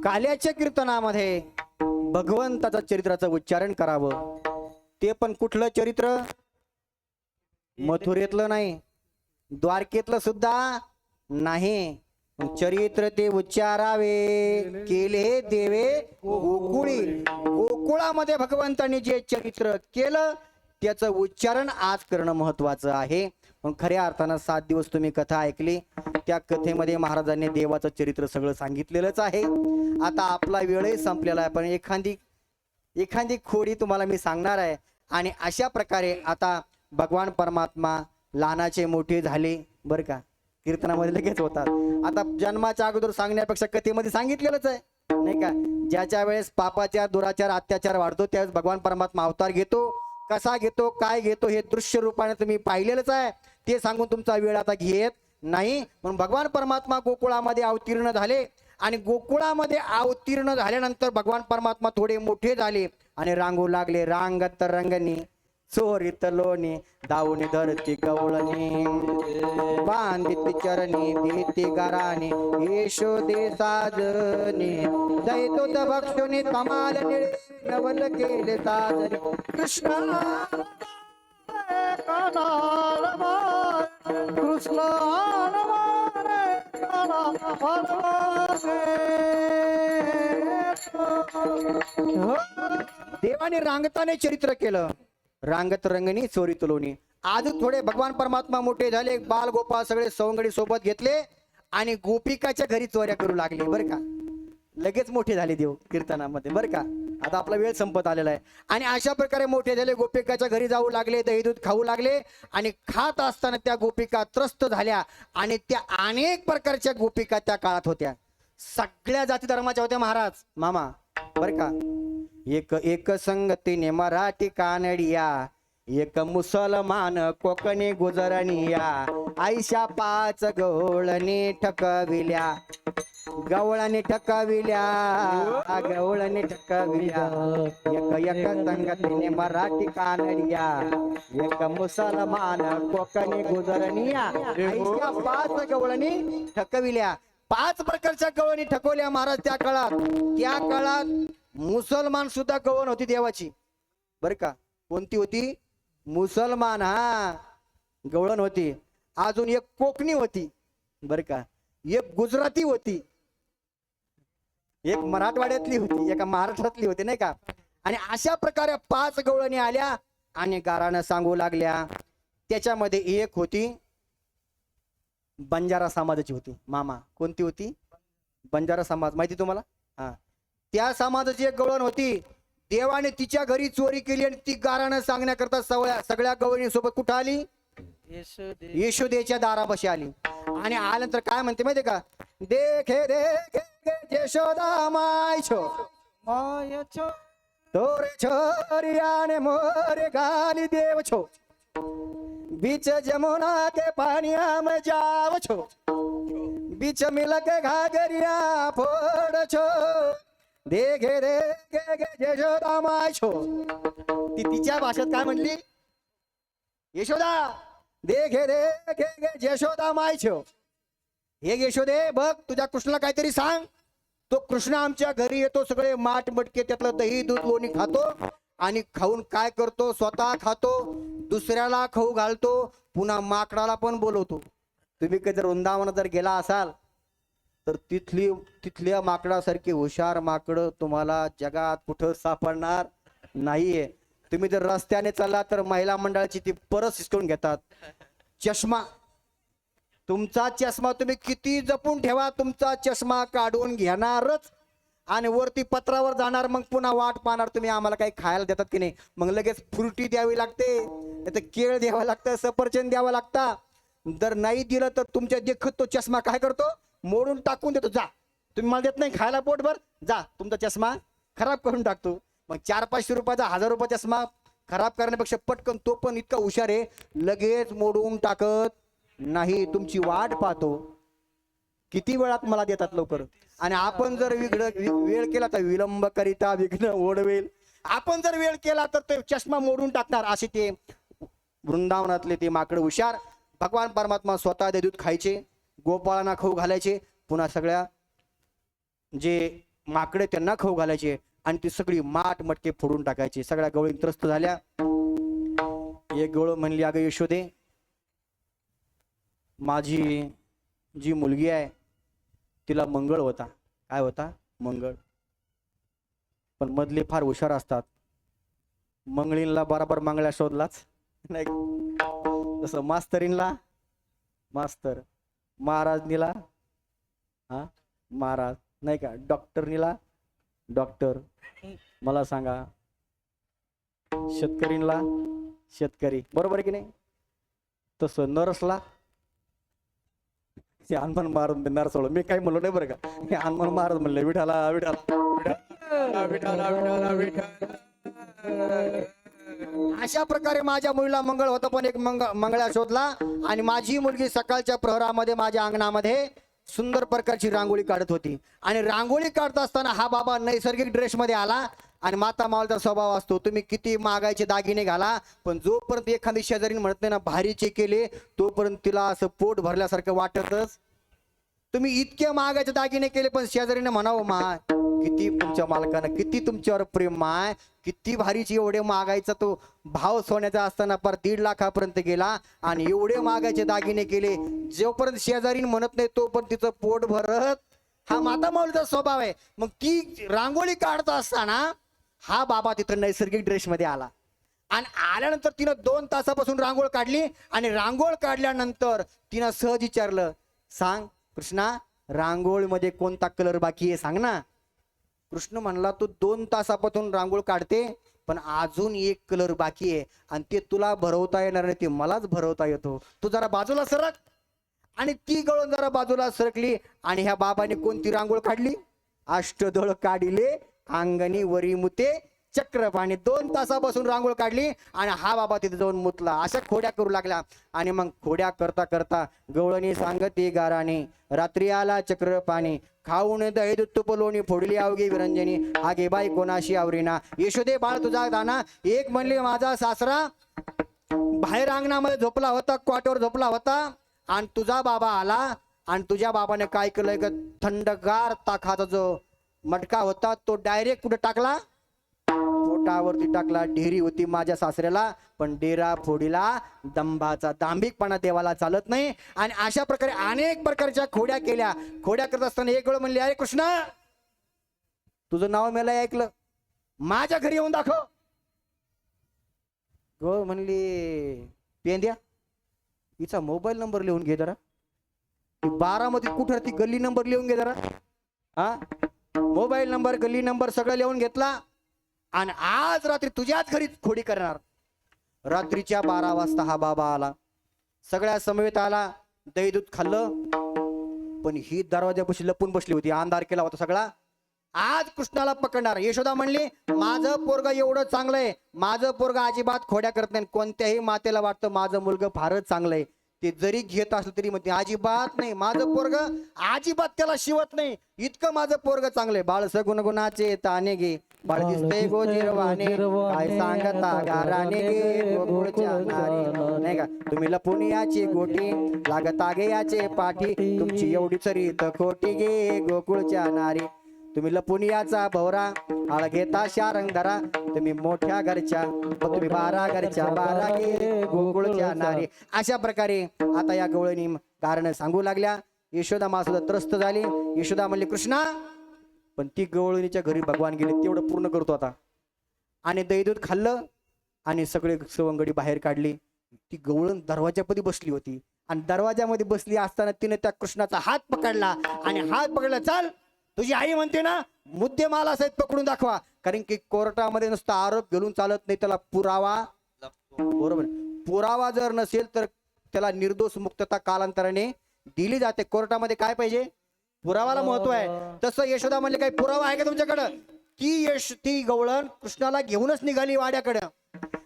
काल्याच्या कीर्तनामध्ये भगवंताच्या चरित्राचं उच्चारण करावं. ते पण कुठलं चरित्र? मथुरेतलं नाही, द्वारकेतलं सुद्धा नाही. चरित्र ते उच्चारावे केले देवे गोकुळी. गोकुळामध्ये भगवंतांनी जे चरित्र केलं त्याचं उच्चारण आज करणं महत्वाचं आहे. पण खऱ्या अर्थानं 7 दिवस तुम्ही कथा ऐकली. त्या कथेमध्ये महाराजांनी देवाचं चरित्र सगळं सांगितलेलंच आहे. आता आपला वेळही संपलेला आहे. पण एखादी खोडी तुम्हाला मी सांगणार आहे. आणि अशा प्रकारे आता भगवान परमात्मा लहानाचे मोठे झाले बरं का. कीर्तनामध्ये लगेच होतात. आता जन्माच्या अगोदर सांगण्यापेक्षा कथेमध्ये सांगितलेलंच आहे नाही का. ज्याच्या वेळेस पापाचार दुराचार अत्याचार वाढतो त्यावेळेस भगवान परमात्मा अवतार घेतो. कसा घेतो काय घेतो हे दृश्य रूपाने तुम्ही पाहिलेलंच आहे. ते सांगून तुमचा वेळ आता घेत नाही. म्हणून भगवान परमात्मा गोकुळामध्ये अवतीर्ण झाले. आणि गोकुळामध्ये अवतीर्ण झाल्यानंतर भगवान परमात्मा थोडे मोठे झाले आणि रांगू लागले. रांगत रंगणी चोरीत लोणी दावणी धरती गवळणी बांधित चरणी देते गाराने यशोदे साजनी दैतोत भक्षुनी कमाल निळे नवल केले साजनी कृष्ण कृष्ण देवाने रांगताने चरित्र केलं. रांगत रंगणी चोरीत लोणी. आज थोडे भगवान परमात्मा मोठे झाले. बाल गोपाळ सगळे सवंगडी सोबत घेतले आणि गोपिकाच्या घरी चोऱ्या करू लागले बरं का. लगेच मोठे झाले देव कीर्तनामध्ये बरं का. आता आपला वेळ संपत आलेला आहे. आणि अशा प्रकारे मोठे झाले. गोपिकाच्या घरी जाऊ लागले. दही दूध खाऊ लागले. आणि खात असताना त्या गोपिका त्रस्त झाल्या. आणि त्या अनेक प्रकारच्या गोपिका त्या काळात होत्या. सगळ्या जाती धर्माच्या होत्या महाराज मामा बरं का. एक संगतीने मराठी कानडिया एक मुसलमान कोकणी गुजरनिया आईशा 5 गवळणी ठकविल्या. गवळणी ठकविल्या गवळणी ठकविल्या. एक संगतीने मराठी कानडिया एक मुसलमान कोकणी गुजरनिया आईशा 5 गवळणी ठकविल्या. 5 प्रकारच्या गवळणी ठकवल्या महाराज त्या काळात. त्या काळात मुसलमान सुद्धा गवण होती देवाची बरं का. कोणती होती? मुसलमान. हा, गवळण होती. अजून एक कोकणी होती बर का, एक गुजराती होती, एक मराठवाड्यातली होती, एका महाराष्ट्रातली होती नाही का. आणि अशा प्रकारे 5 गवळणी आल्या आणि गारानं सांगू लागल्या. त्याच्यामध्ये एक होती बंजारा समाजाची होती. मामा कोणती होती? बंजारा समाज, माहिती तुम्हाला? हा, त्या समाजाची एक गवळण होती. देवाने तिच्या घरी चोरी केली आणि ती गारानं सांगण्याकरता सगळ्या गवळणी सोबत कुठं आली? यशोदेच्या दारापाशी आली. आणि आल्यानंतर काय म्हणते माहितीये का? देखे देखे यशोदा माय छो माय छो तोरे छोरियाने मोरे गाली देव छो, बीच जमुना के पानिया में जाव छो, बीच मिलक घागरिया फोड़ छो, देखे देखे यशोदा माय छो. ती तिच्या भाषेत काय म्हणली? यशोदा देखे देखे यशोदा माय छो. हे यशोदे बघ, तुझ्या कृष्णाला काहीतरी सांग. तो कृष्ण आमच्या घरी येतो, सगळे माठ मटके त्यातलं दही दूध लोणी खातो आणि खाऊन काय करतो? स्वतः खातो, दुसऱ्याला खाऊ घालतो, पुन्हा माकडाला पण बोलवतो. तुम्ही कधी वृंदावनात जर गेला असाल तर तिथल्या माकडासारखी हुशार माकडं तुम्हाला जगात कुठं सापडणार नाहीये. तुम्ही जर रस्त्याने चालला तर महिला मंडळाची ती परस हिसकून घेतात. चष्मा, तुमचा चष्मा तुम्ही किती जपून ठेवा, तुमचा चष्मा काढून घेणारच आणि वरती पत्रावर जाणार. मग पुन्हा वाट पाहणार, तुम्ही आम्हाला काही खायला देतात की नाही. मग लगेच फ्रुटी द्यावी लागते, नाही केळ द्यावं लागतं, सफरचंद द्यावं लागतं. जर नाही दिलं तर तुमच्या देखत तो चष्मा काय करतो? मोडून टाकून देतो. जा, तुम्ही मला देत नाही खायला पोटभर, जा, तुमचा चष्मा खराब करून टाकतो. मग 400-500 रुपयाचा 1000 रुपयाचा चष्मा खराब करण्यापेक्षा पटकन तो पण इतका हुशार आहे, लगेच मोडून टाकत नाही, तुमची वाट पाहतो. किती वेळात मला देतात लवकर. आणि आपण जर वेळ केला तर विलंब करिता विघ्न ओढवेल. आपण जर वेळ केला तर ते चष्मा मोडून टाकणार. असे ते वृंदावनातले ते माकड हुशार. भगवान परमात्मा स्वतः ते दूध खायचे, गोपाळांना खाऊ घालायचे, पुन्हा सगळ्या जे माकडे त्यांना खाऊ घालायचे आणि ती सगळी माठ मटके फोडून टाकायची. सगळ्या गवळी त्रस्त झाल्या. एक गवळ म्हणली, अगं यशोदे, माझी जी मुलगी आहे तिला मंगळ होता. काय होता? मंगळ. पण मधले फार हुशार असतात. मंगळींना बराबर मंगळ्या शोधलाच नाही. जसं मास्तरींला मास्तर, महाराजनीला हा महाराज नाही का, डॉक्टरनीला डॉक्टर. मला सांगा, शेतकरींला शेतकरी, बरोबर आहे की नाही? तसं नर्सला ते हनुमान महाराज म्हणणार सोडलं. मी काही म्हणलो नाही बरं का, हे हनुमान महाराज म्हणले विठाला विठाला विठाला विठाला विठाला. अशा प्रकारे माझ्या मुलीला मंगळ होतं, पण एक मंगळा शोधला आणि माझी मुलगी सकाळच्या प्रहरामध्ये माझ्या अंगणामध्ये सुंदर प्रकारची रांगोळी काढत होती. आणि रांगोळी काढत असताना हा बाबा नैसर्गिक ड्रेस मध्ये आला. आणि माता मावळचा स्वभाव असतो, तुम्ही किती मागायचे दागिने घाला, पण जोपर्यंत एखादी शेजारीने म्हणत नाही ना भारीचे केले, तोपर्यंत तिला असं पोट भरल्यासारखं वाटतच. तुम्ही इतके मागायचे दागिने केले, पण शेजारीने म्हणावं, माय किती तुमच्या मालकानं किती तुमच्यावर प्रेम, माय किती भारीची, एवढे मागायचा तो भाव सोन्याचा असताना पर 1.5 लाखापर्यंत गेला आणि एवढे मागायचे दागिने केले. जोपर्यंत शेजारीने म्हणत नाही तोपर्यंत तिचं पोट भरत. हा माता माऊलीचा स्वभाव आहे. मग ती रांगोळी काढत असताना हा बाबा तिथं नैसर्गिक ड्रेस मध्ये आला आणि आल्यानंतर तिनं 2 तासापासून रांगोळ काढली. आणि रांगोळ काढल्यानंतर तिनं सहज विचारलं, सांग कृष्णा, रांगोळीमध्ये कोणता कलर बाकी आहे सांग ना. कृष्ण म्हणला, तू 2 तासापासून रांगोळ काढते, पण अजून एक कलर बाकी आहे आणि ते तुला भरवता येणार नाही, ते मलाच भरवता येतो. तू जरा बाजूला सरक. आणि ती गळून जरा बाजूला सरकली आणि ह्या बाबाने कोणती रांगोळ काढली? अष्टदळ काढिले अंगणी वरी मुते चक्रपाणी. 2 तासापासून रांगोळ काढली आणि हा बाबा तिथे जाऊन मुतला. अशा खोड्या करू लागला. आणि मग खोड्या करता करता गवळणी सांगते गाराने, रात्री आला चक्रपाणी, खाऊन दही दूध तूप लोणी, फोडली अवघी विरंजनी, आगे बाई कोणाशी आवरीना. यशोदे बाळ तुझा दाना. एक म्हणले, माझा सासरा बाहेर अंगणामध्ये झोपला होता, क्वाटवर झोपला होता आणि तुझा बाबा आला आणि तुझ्या बाबाने काय केलंय ग, थंडगार ताकाचा जो मटका होता तो डायरेक्ट कुठे टाकला? पोटावरती टाकला. ढेरी होती माझ्या सासऱ्याला, पण डेरा फोडीला दंभाचा दांभिकपणा देवाला चालत नाही. आणि अशा प्रकारे अनेक प्रकारच्या खोड्या केल्या. खोड्या करत असताना एक वेळ म्हणली, अरे कृष्णा, तुझं नाव मेला ऐकलं, माझ्या घरी येऊन दाखव. गवळ म्हणली, पेंद्या, हिचा मोबाईल नंबर लिहून घे जरा. ती बारामती कुठं ती गल्ली नंबर लिहून घे जरा. हा, मोबाईल नंबर, गल्ली नंबर सगळं लिहून घेतला. आणि आज रात्री तुझ्याच घरी खोडी करणार. रात्रीच्या 12 वाजता हा बाबा आला, सगळ्या समवेत आला. दही दूध खाल्लं, पण ही दरवाजापाशी लपून बसली होती. अंधार केला होता सगळा. आज कृष्णाला पकडणार. यशोदा म्हणली, माझं पोरग एवढं चांगलं आहे, माझं पोरग अजिबात खोड्या करत नाही. कोणत्याही मातेला वाटतं माझं मुलगा फारच चांगलं आहे, ते जरी घेत असलं तरी म्हणते अजिबात नाही, माझं पोरग अजिबात त्याला शिवत नाही, इतकं माझं पोरग चांगलंय. बाळ सगुण गुणाचे ताने गे, बाळ दिसतंय गोजिरवाने, काय सांगता गाराने गे गोकुळच्या नारी. नाही का, तुम्ही लपून याची गोटी, लागता गे याचे पाठी, तुमची एवढी चरीत खोटी गे गोकुळच्या नारी. तुम्ही लपून याचा भवरा, आळ घेता शारंग धरा, तुम्ही मोठ्या घरच्या, तुम्ही 12 घरच्या 12 गे गोकुळच्या नारी. अशा प्रकारे आता या गवळणी कारण सांगू लागल्या. यशोदा मा सुद्धा त्रस्त झाली. यशोदा म्हणली, कृष्णा, पण ती गवळणीच्या घरी भगवान गेले, तेवढं पूर्ण करतो आता. आणि दही दूध खाल्लं आणि सगळे सवंगडी बाहेर काढली. ती गवळण दरवाजामध्ये बसली होती. आणि दरवाजामध्ये बसली असताना तिने त्या कृष्णाचा हात पकडला. आणि हात पकडला, चाल, तुझी आई म्हणते ना, मुद्दे माला सहित पकडून दाखवा. कारण की कोर्टामध्ये नुसता आरोप घेऊन चालत नाही, त्याला पुरावा, बरोबर, पुरावा जर नसेल तर त्याला निर्दोष मुक्तता कालांतराने दिली जाते. कोर्टामध्ये काय पाहिजे, पुरावाला महत्व आहे. तसं यशोदा म्हणले, काही पुरावा आहे का तुमच्याकडं? ती गवळण कृष्णाला घेऊनच निघाली वाड्याकडं.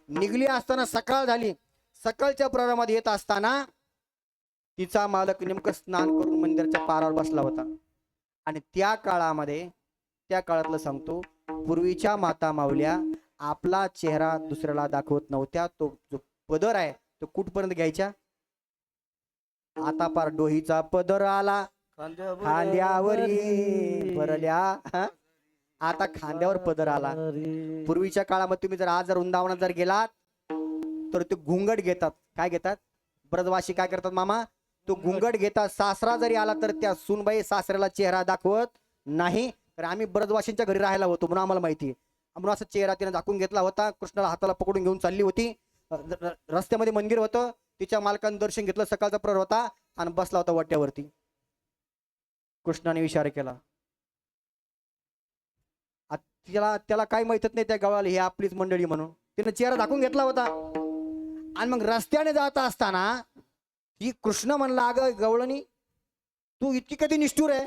निघली असताना सकाळ झाली. सकाळच्या प्रहरामध्ये येत असताना तिचा मालक नेमकं स्नान करून मंदिराच्या पारावर बसला होता. आणि त्या काळातलं सांगतो, पूर्वीच्या माता माऊल्या आपला चेहरा दुसऱ्याला दाखवत नव्हत्या. तो जो पदर आहे तो कुठपर्यंत घ्यायच्या, आता पार डोहीचा पदर आला खांद्यावरी भरल्या. आता खांद्यावर पदर आला. पूर्वीच्या काळामध्ये तुम्ही आज वृंदावनात जर गेलात तर ते घुंगट घेतात. काय घेतात? ब्रजवासी काय करतात मामा, तो घुंगट घेतात. सासरा जरी आला तर त्या सुनबाई सासऱ्याला चेहरा दाखवत नाही. तर आम्ही ब्रजवासींच्या घरी राहायला होतो म्हणून आम्हाला माहिती आहे. म्हणून असं चेहरा तिने दाखवून घेतला होता. कृष्णाला हाताला पकडून घेऊन चालली होती. रस्त्यामध्ये मंदिर होतं. तिच्या मालकानं दर्शन घेतलं. सकाळचा प्रहर होता आणि बसला होता वाट्यावरती. कृष्णाने इशारा केला. त्याला काय माहितच नाही त्या गावाला हे आपलीच मंडळी म्हणून. तिने चेहरा दाखवून घेतला होता. आणि मग रस्त्याने जात असताना ही कृष्ण म्हणला, अगं गवळणी, तू इतकी कधी निष्ठुर आहे?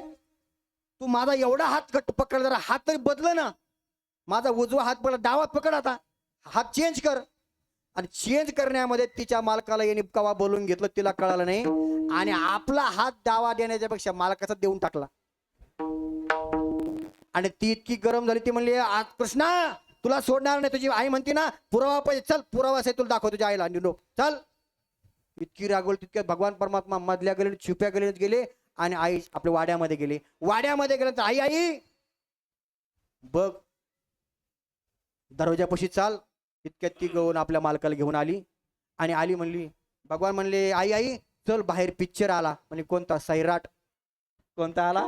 तू माझा एवढा हात घट्ट पकड, जरा हात तरी बदल ना. माझा उजवा हात पकडला, डावा पकड, आता हात चेंज कर. आणि चेंज करण्यामध्ये तिच्या मालकाला यांनी कवा बोलून घेतलं तिला कळालं नाही. आणि आपला हात डावा देण्याच्या पेक्षा मालकाचा देऊन टाकला. आणि ती इतकी गरम झाली, ती म्हणली, आज कृष्णा तुला सोडणार नाही. तुझी आई म्हणते ना पुरावा पाहिजे, चल पुरावा असेल तुला दाखव तुझ्या आईला निरोप, चल. इतकी रागवली तितक्या भगवान परमात्मा मधल्या गलीत छुप्या गलीत गेले आणि आई आपल्या वाड्यामध्ये गेले. वाड्यामध्ये गेले तर आई बघ दरवाजापाशी चाल. इतक्यात ती गवळण आपल्या मालकाला घेऊन आली. आणि आली म्हणली, भगवान म्हणले, आई चल बाहेर पिक्चर आला. म्हणजे कोणता? सैराट. कोणता आला?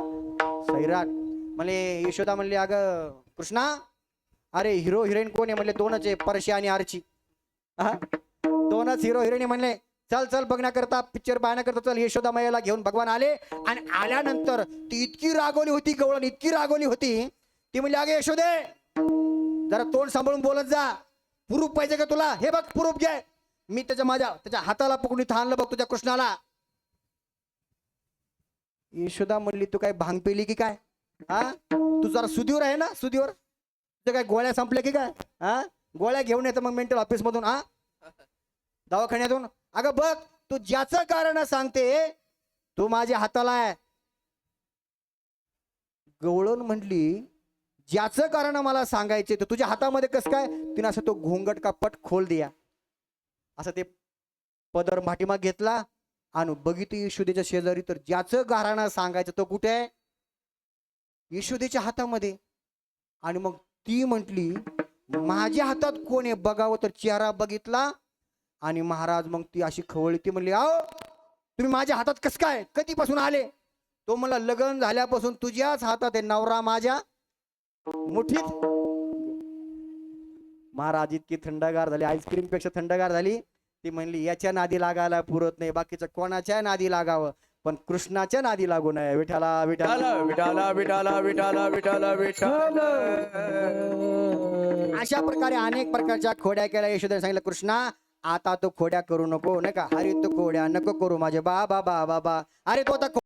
सैराट. म्हणले यशोदा म्हणले, अगं कृष्णा, अरे हिरो हिरोईन कोण आहे? म्हणले दोनच आहे, परश्या आणि आरची. दोनच हिरो हिरोईन म्हणले, चल चल बघण्याकरता, पिक्चर पाहण्याकरता चल. यशोदा मैयाला घेऊन भगवान आले. आणि आल्यानंतर ती इतकी रागवली होती गवळण, इतकी रागवली होती. ती म्हणली, अगे यशोदे, जरा तोंड सांभाळून बोलत जा. पुरूप पाहिजे का तुला? हे बघ पुरूप घे. मी त्याच्या हाताला पकडून इथं आणलं बघ तुझ्या कृष्णाला. यशोदा म्हणली, तू काय भांग पेली की काय? हा, तू जरा सुधीवर आहे ना, सुधीवर. तुझ्या काय गोळ्या संपल्या की काय? हा, गोळ्या घेऊन येतं मग मेंटल ऑफिस मधून, हा, दवाखान्यातून. अगं बघ, तू ज्याचं कारण सांगते तू माझ्या हाताला आहे. गवळण म्हटली, ज्याचं कारण मला सांगायचे तर तुझ्या हातामध्ये कसं काय? तिने असं तो घोंगट का पट खोल दिया, असं ते पदर माठीमाग घेतला आणि बघितलं यशोदेच्या शेजारी. तर ज्याचं गाराणं सांगायचं तो कुठे आहे? यशोदेच्या हातामध्ये. आणि मग ती म्हटली, माझ्या हातात कोण आहे बघावं, तर चेहरा बघितला आणि महाराज मग ती अशी खवळली. ती म्हणली, अहो तुम्ही माझ्या हातात कस काय, कधीपासून आले? तो मला लग्न झाल्यापासून तुझ्याच हातात आहे, नवरा माझ्या मुठीत. महाराज इतकी थंडगार झाली, आईस्क्रीम पेक्षा थंडगार झाली. ती म्हणली, याच्या नादी लागायला पुरत नाही, बाकीच्या कोणाच्या नादी लागावं, पण कृष्णाच्या नादी लागू नये. विठाला विठाला. विठाला विठाला विठाला विठाला विठाला. अशा प्रकारे अनेक प्रकारच्या खोड्या केल्या. यशोदेने सांगितलं, कृष्णा आता तो खोड्या करू नको, नाही का, अरे तो खोड्या नको करू माझे बाबा बाबा. अरे तो आता